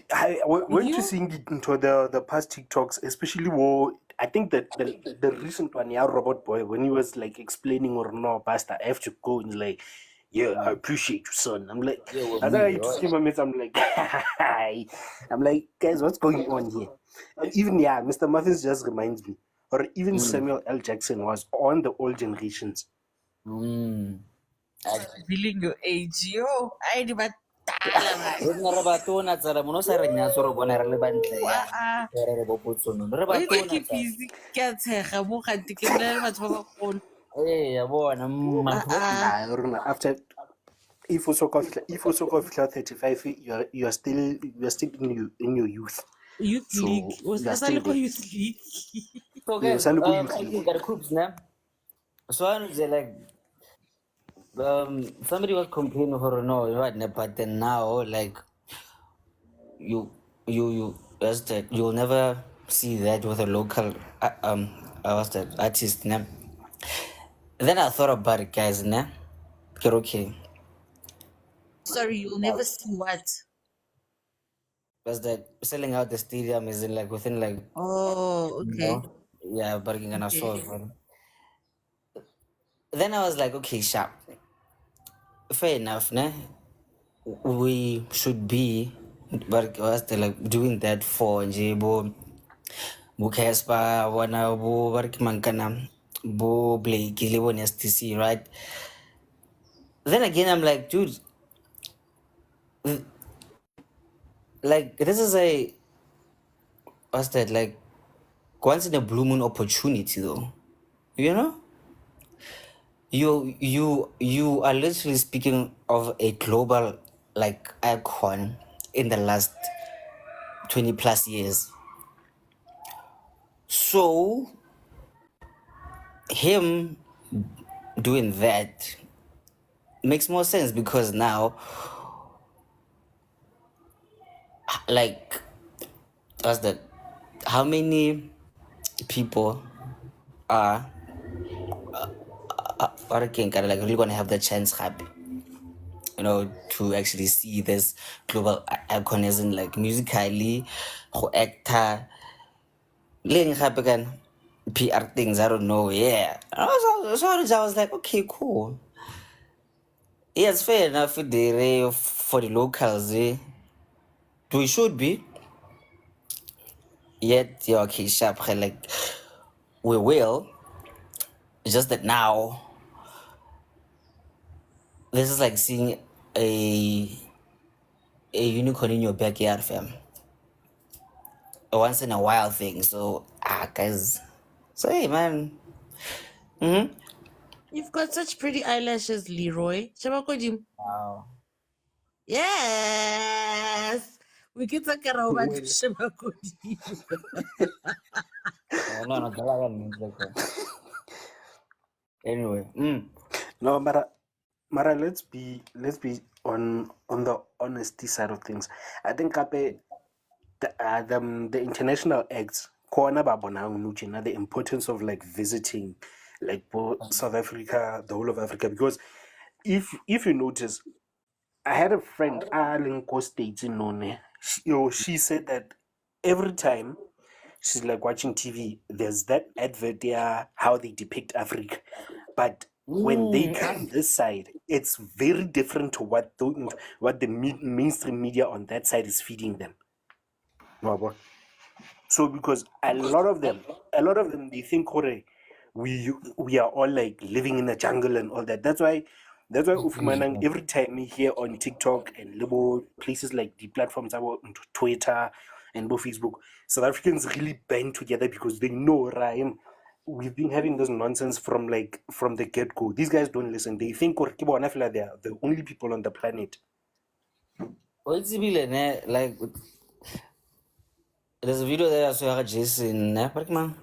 it. Weren't you seeing it into the past TikToks, especially I think that the recent one, yeah, Robot Boy, when he was like explaining or no, Pastor, I have to go, and like, yeah, I appreciate you, son. I'm like, as I see my mates, I'm like, I'm like, guys, what's going on here? And even Mr. Muffins just reminds me or even Samuel L. Jackson was on the old generations. Revealing your age, yo. I di ba Re re batona tsala mono sa re nyatso re bona re le bantle ya. Re bopotsono re Why batona keep tsala. busy? Ke a tshega mo gante ke bolela le batho ba bagolo. Ya bona After if also go 35, you're still in your youth. Youth So League. Was you're I still there. Youth League? So Yeah, guys, you're still I youth league. think got groups now. So I was like, somebody was complaining for no, right? But then now, like, you, as that you'll never see that with a local, what's that artist now? Then I thought about it, guys. Nah, okay. Sorry, you'll never see what? Was that selling out the stadium is in like within like, Oh, you okay. know, yeah, but you're gonna Okay. solve it. Then I was like, okay, sharp. Fair enough, nah. We should be, but was the like doing that for Njebo, Casper, wana bo barki mankana, bo Blake, Libo STC, right? Then again, I'm like, dude, like this is a what's that like once in a blue moon opportunity though, you know? You are literally speaking of a global like icon in the last 20 plus years. So him doing that makes more sense because now like what's that how many people are working kind of like really gonna have the chance happy, you know, to actually see this global icon as in like musically who actor laying happen PR things, I don't know. Yeah, I was like, okay, cool. Yeah, it's fair enough for the locals. We should be. Yet, yeah, okay, sharp. Like, we will. It's just that now, this is like seeing a unicorn in your backyard, fam. A once in a while thing. So, guys. So, hey, man. You've got such pretty eyelashes, Leroy. Shaba kodimo. Wow. Yes. We can talk about Shaba kodimo. No, anyway. No, Mara, let's be on the honesty side of things. I think the international acts corner the importance of like visiting like both South Africa, the whole of Africa, because if you notice, I had a friend Alinko States in None. She said that every time she's like watching TV, there's that advert there how they depict Africa, but when they come this side, it's very different to what the mainstream media on that side is feeding them. No, so because a lot of them, they think, "Hore, we are all like living in the jungle and all that." That's why Ufumanang every time we hear on TikTok and little places like the platforms about Twitter and Facebook, South Africans really band together because they know, Ryan, we've been having this nonsense from the get go. These guys don't listen. They think they are the only people on the planet. Like there's a video there I saw Jason, ne? What man?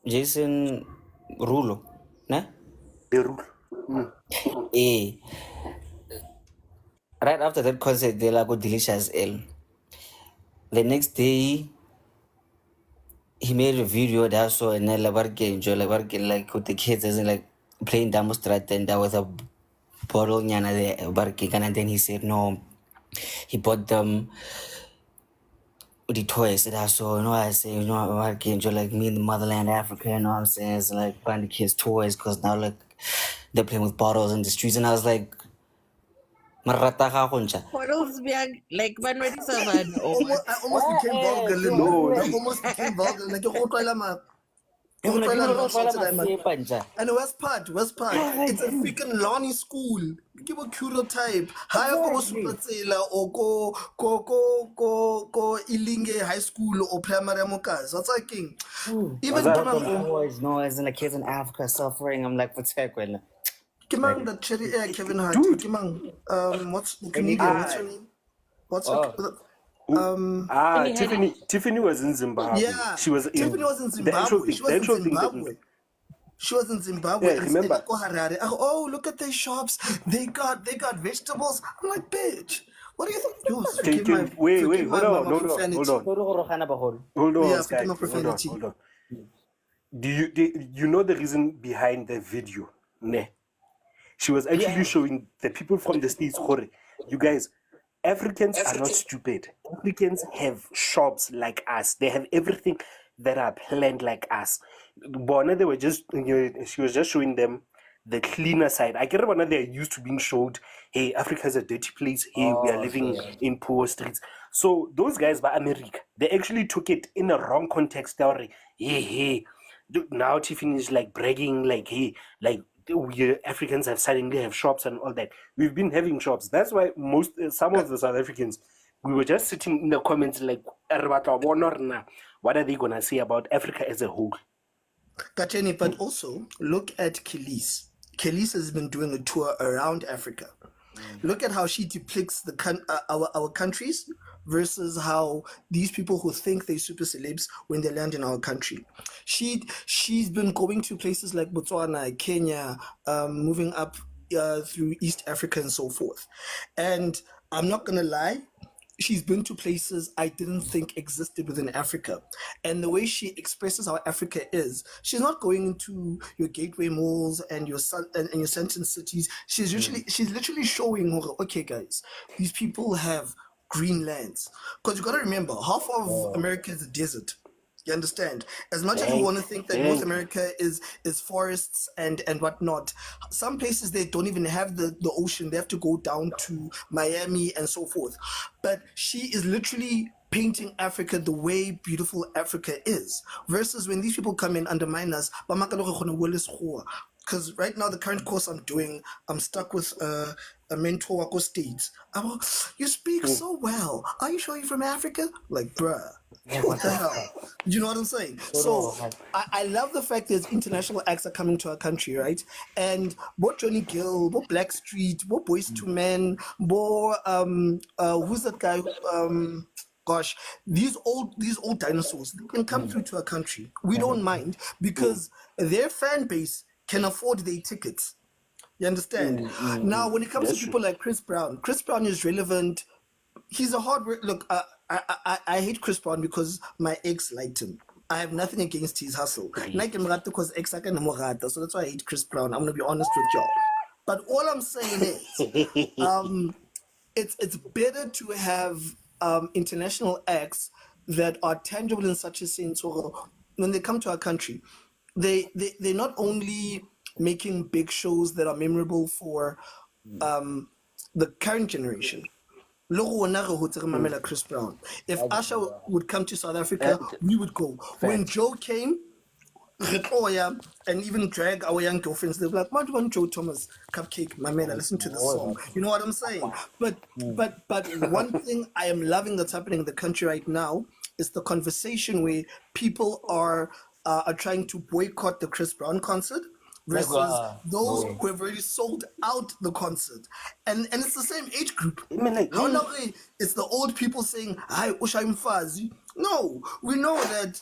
Jason Rulo, ne? The rule. Eh. Right after that concert, they like go delicious L. The next day, he made a video that I saw and like enjoy like with the kids as in like playing demonstrate and that with a bottle nyana there barking, and then he said no, he bought them the toys that I saw, you know, I say, you know, I can enjoy like me in the motherland Africa, you know what I'm saying? It's like buying the kids toys because now like they're playing with bottles in the streets, and I was like, "Marata ga go ntsha." What else beyond like Banwadi Savan or what? I almost became vulgar, No, I almost became vulgar. Like, Don't try People and don't follow today, man. my nja. And West Part, it's a freaking Lonnie school. Give a curo type. Higher go Supatsela or go Ilinge High School or Primary Mokas. What's that king? Even Boys, no, as in the kids in Africa suffering. I'm like, what's that? Kimang the cherry air Kevin Hart. Kimang what's the They need comedian? What's her name? What's her Tiffany was in Zimbabwe. yeah, She was in Tiffany was in the actual Zimbabwe. thing. The actual thing that She was in Zimbabwe. Yeah, remember? Harare. Oh, look at their shops. They got vegetables. I'm like, bitch. What do you think? Wait, hold on. Yeah, Sky, forgive my profanity. hold on. Do you know the reason behind the video? Ne. She was actually showing the people from the States, you guys, Africans are not stupid. Africans have shops like us. They have everything that are planned like us. Bona, they were just, she was just showing them the cleaner side. I get it, they're used to being showed, hey, Africa is a dirty place. Hey, we are living in poor streets. So those guys by America, they actually took it in a wrong context. They were like, hey, now Tiffany is like bragging, like, hey, like, we Africans have suddenly have shops and all that. We've been having shops. That's why some of the South Africans, we were just sitting in the comments like, what are they gonna say about Africa as a whole? Kateni, but also look at Khalees. Khalees has been doing a tour around Africa. Look at how she depicts our countries versus how these people who think they're super celebs when they land in our country. She's been going to places like Botswana, Kenya, moving up through East Africa and so forth. And I'm not gonna lie, she's been to places I didn't think existed within Africa. And the way she expresses how Africa is, she's not going into your gateway malls and your central cities. She's literally showing, okay, guys, these people have green lands. Because you got to remember, half of America is a desert. You understand? As much as we want to think that North America is forests and whatnot, some places they don't even have the ocean. They have to go down to Miami and so forth. But she is literally painting Africa the way beautiful Africa is. Versus when these people come and undermine us, because right now the current course I'm doing, I'm stuck with a mentor who states, you speak so well. Are you sure you're from Africa? Like, bruh. What the hell? You know what I'm saying? So I love the fact that international acts are coming to our country, right? And both Johnny Gill, both Blackstreet, both Boys to Men, both who's that guy? Gosh, these old dinosaurs, they can come through to our country. We don't mind because their fan base can afford their tickets. You understand? Now, when it comes to people like Chris Brown is relevant. He's a hard work. Look, I hate Chris Brown because my ex liked him. I have nothing against his hustle. Because ex so that's why I hate Chris Brown. I'm gonna be honest with y'all. But all I'm saying is, it's better to have international acts that are tangible in such a sense. Or when they come to our country, they're not only making big shows that are memorable for the current generation. Chris Brown. If Asha would come to South Africa, we would go. When Joe came, and even drag our young girlfriends, they'll be like, "What do you want, Joe Thomas? Cupcake, my man, I listen to this song." You know what I'm saying? But one thing I am loving that's happening in the country right now is the conversation where people are trying to boycott the Chris Brown concert versus those who have already sold out the concert. And it's the same age group. How long it's the old people saying, "Hi, Ushaim Fazi." No, we know that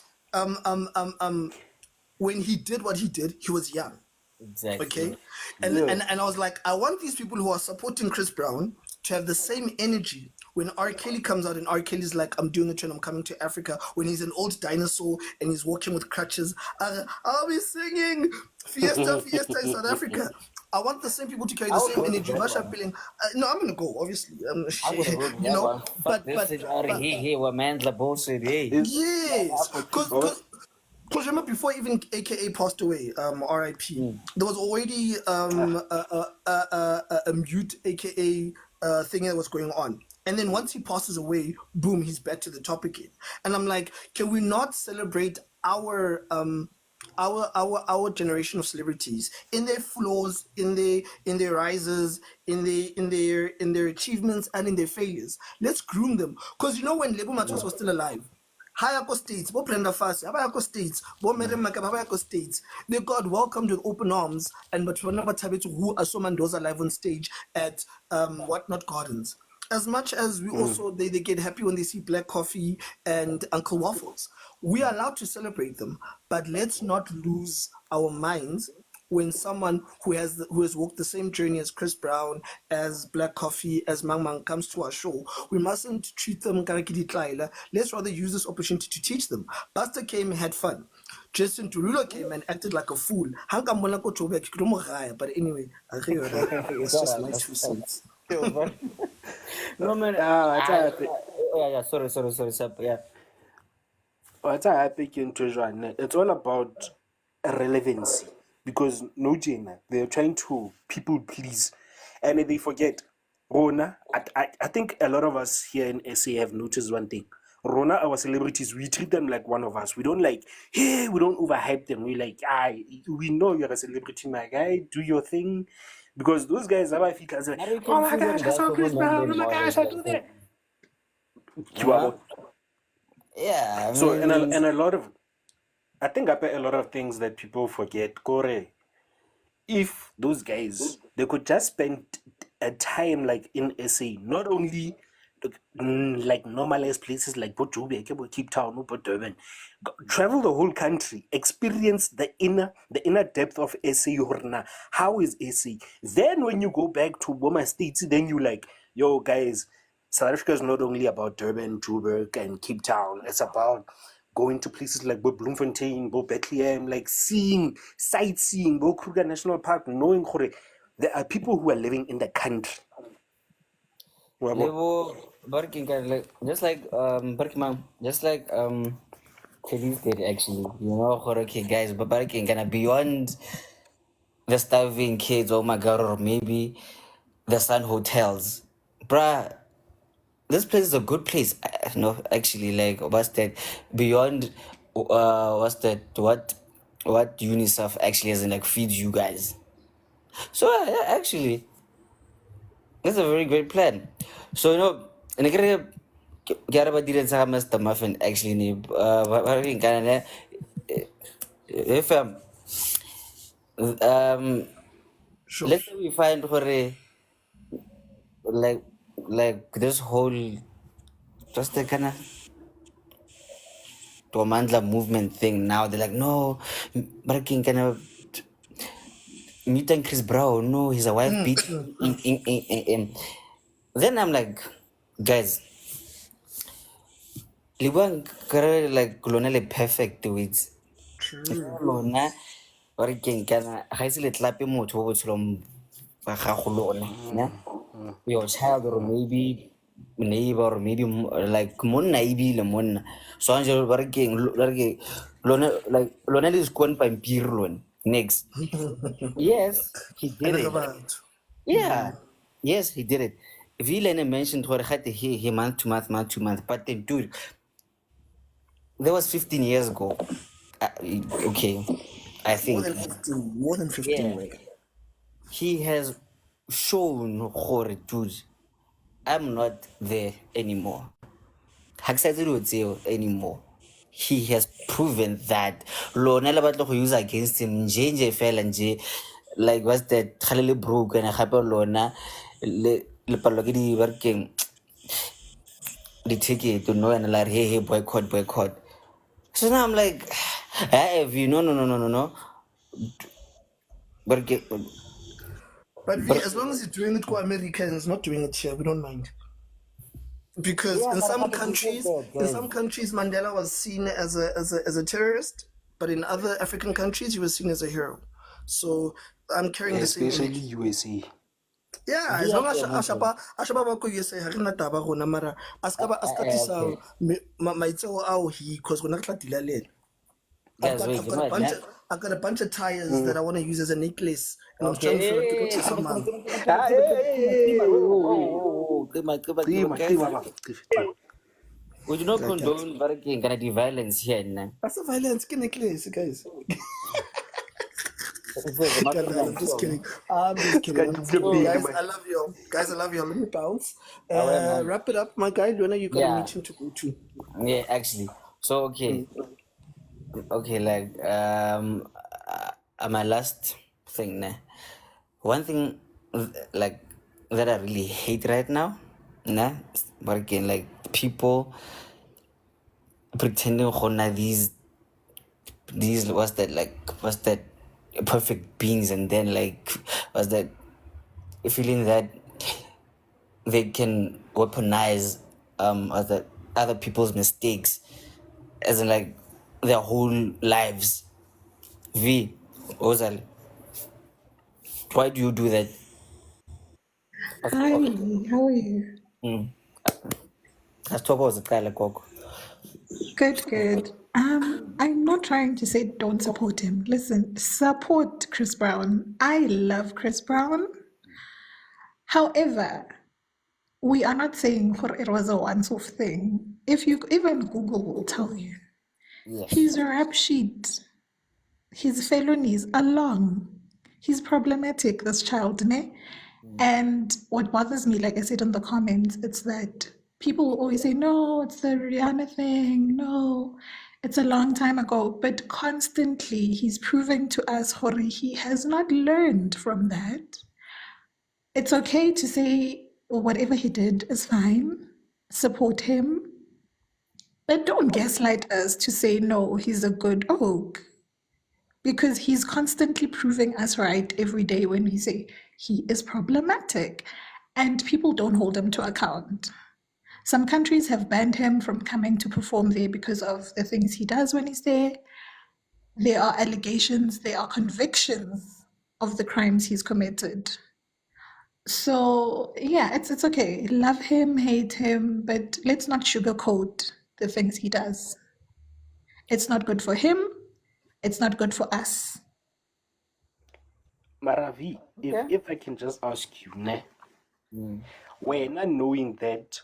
when he did what he did, he was young. Exactly. Okay? And I was like, I want these people who are supporting Chris Brown to have the same energy when R. Kelly comes out and R. Kelly's like, I'm doing a trend, I'm coming to Africa, when he's an old dinosaur and he's walking with crutches, I'll be singing Fiesta in South Africa. I want the same people to carry the same energy. Feeling, no, I'm gonna go, obviously. You know, but we're man's the bullshit. Yes, because remember before even AKA passed away, R.I.P. There was already a mute AKA thing that was going on. And then once he passes away, boom, he's back to the top again. And I'm like, can we not celebrate our our generation of celebrities, in their flaws, in their rises, in their achievements, and in their failures. Let's groom them, because when Lebo Matos was still alive, Hayako States, Bo Brenda Fassie, Hayako States, Bo Mary Makaba, Hayako States, they got welcomed with open arms, and Batwana Batabitu, who are so Mendoza live on stage at Whatnot Gardens. As much as we also they get happy when they see Black Coffee and Uncle Waffles, we are allowed to celebrate them, but let's not lose our minds when someone who has walked the same journey as Chris Brown, as Black Coffee, as Mang Mang comes to our show. We mustn't treat them karakidi tlaila. Let's rather use this opportunity to teach them. Buster came and had fun. Justin Derulo came and acted like a fool. But anyway, it's just my 2 cents. No man. Yeah. Sorry. Yeah. What's happening to it's all about relevancy, because no Jane, they're trying to people please, and they forget Rona. I think a lot of us here in SA have noticed one thing. Rona, our celebrities, we treat them like one of us. We don't we don't overhype them. We we know you're a celebrity, my guy, do your thing. Because those guys are like, oh my gosh, I saw Chris Brown, oh my gosh, I do that. Yeah, So and a lot of, I think a lot of things that people forget. Kore, if those guys they could just spend a time like in SA, not only like normalized places like Bojobe, Cape Town, or Durban, travel the whole country, experience the inner depth of SA. How is SA? Then when you go back to Boma States, then you like, yo guys, South Africa is not only about Durban, Joburg, and Cape Town. It's about going to places like Bo Bloemfontein, Bo Bethlehem, like sightseeing, Bo Kruger National Park, knowing there are people who are living in the country. Just like Barkimam, just like Kelly's did actually, okay guys, but Barking gonna beyond the starving kids, oh my god, or maybe the Sun Hotels. Bruh, this place is a good place. No, actually, like what's that? Beyond what's that? What UNICEF actually has like feeds you guys. So yeah, actually, that's a very great plan. So and I get about Mr. Muffin actually if Sure. let's say we find like this whole just the kind of Tomandla movement thing now. They're like, no, Barking kind of meeting Chris Brown. No, he's a wife beat. Then I'm like, guys, Liban kare like colonel perfect with Lona Barking kana haisi le tlape motho bo tsholong ba gago lona, your child or maybe neighbor or maybe like monna ibile monna so angelo Barking lona is going pampir next. Yes, he did it. Yeah. Yes, he did it. Villain mentioned he month to month, but then dude, that was 15 years ago. Okay, I think More than 15, yeah. He has shown dude, I'm not there anymore. Anymore. He has proven that lona le batla go use against him nje fela nje, like what's that khalele broke and gape lona le palwa ke di Barking the ticket to know and like hey boycott. So now I'm like, hey, no. But as long as you're doing it for Americans, not doing it here, we don't mind. Because in some countries, Mandela was seen as a terrorist, but in other African countries, he was seen as a hero. So I'm carrying the same. Especially USA. Yeah, as long as Ashaba Bako USA, Harina Taba Ronamara, Askatisa, Maitso Ao he, because we're not Tilalen. I've got a bunch of tires that I want to use as a necklace, and I was trying to figure out to some we do not condone Barking violence here. That's a violence necklace, guys. I'm just kidding. I'm just kidding. I'm just kidding. Guys, I love you. Guys, I love you. Let me bounce. Wrap it up, my guy. When are you got a Yeah, meeting to go to? yeah, actually. So okay, like my last thing, nah. One thing like that I really hate right now, nah, but again, like people pretending gonna these what's that perfect beings, and then like was that feeling that they can weaponize other people's mistakes as in like their whole lives. V Ozal, why do you do that? Hi, how are you? Let's talk about the Koko. Good, good. I'm not trying to say don't support him. Listen, support Chris Brown. I love Chris Brown. However, we are not saying for it was a once-off thing. If you even Google will tell you, Yes. his rap sheet, his felonies are long. He's problematic, this child, ne? And what bothers me, like I said in the comments, it's that people will always say, no, it's the Rihanna thing, no, it's a long time ago. But constantly he's proving to us, Hori, he has not learned from that. It's okay to say whatever he did is fine, support him, but don't gaslight us to say, no, he's a good oak. Because he's constantly proving us right every day when we say he is problematic and people don't hold him to account. Some countries have banned him from coming to perform there because of the things he does when he's there. There are allegations, there are convictions of the crimes he's committed. So, yeah, it's okay. Love him, hate him, but let's not sugarcoat the things he does. It's not good for him, it's not good for us. Maravi, if I can just ask you, ne, we're not knowing that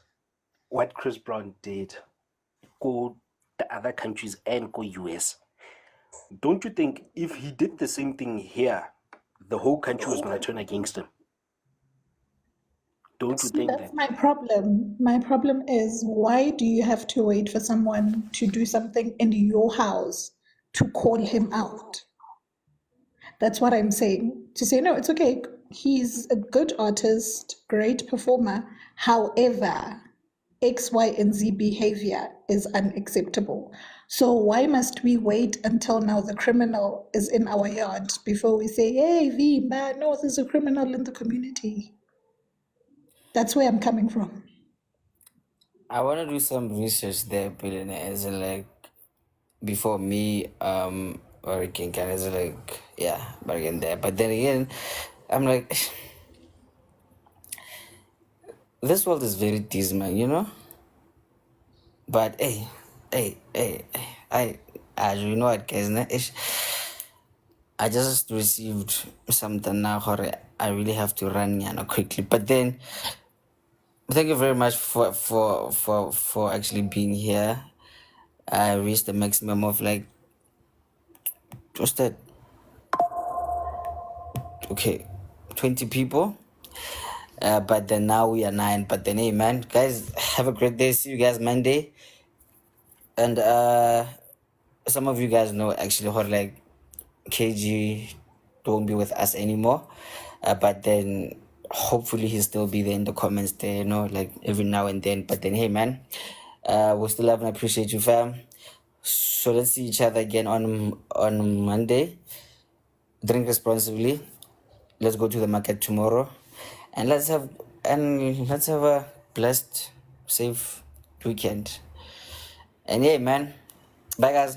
what Chris Brown did go to other countries and go US. Don't you think if he did the same thing here, the whole country was gonna turn against him? Don't you See, think that's that? my problem. My problem is why do you have to wait for someone to do something in your house to call him out? That's what I'm saying. To say, no, it's okay. He's a good artist, great performer. However, X, Y, and Z behavior is unacceptable. So why must we wait until now the criminal is in our yard before we say, hey, V, man, no, there's a criminal in the community? That's where I'm coming from. I want to do some research there, billionaire, as in like before me, or it can kind of like, yeah, but again there. But then again, I'm like, this world is very dismal, you know? But hey, you know what, guys? I just received something now, I really have to run quickly. But then, thank you very much for actually being here. I reached the maximum of like, what's that? Okay, 20 people. But then now we are 9. But then, hey, man, guys, have a great day. See you guys Monday. And some of you guys know actually how like KG don't be with us anymore. But then hopefully he'll still be there in the comments there, you know, like every now and then. But then, hey, man, we still love and appreciate you, fam. So let's see each other again on Monday. Drink responsibly. Let's go to the market tomorrow, and let's have a blessed, safe weekend. And yeah, man. Bye, guys.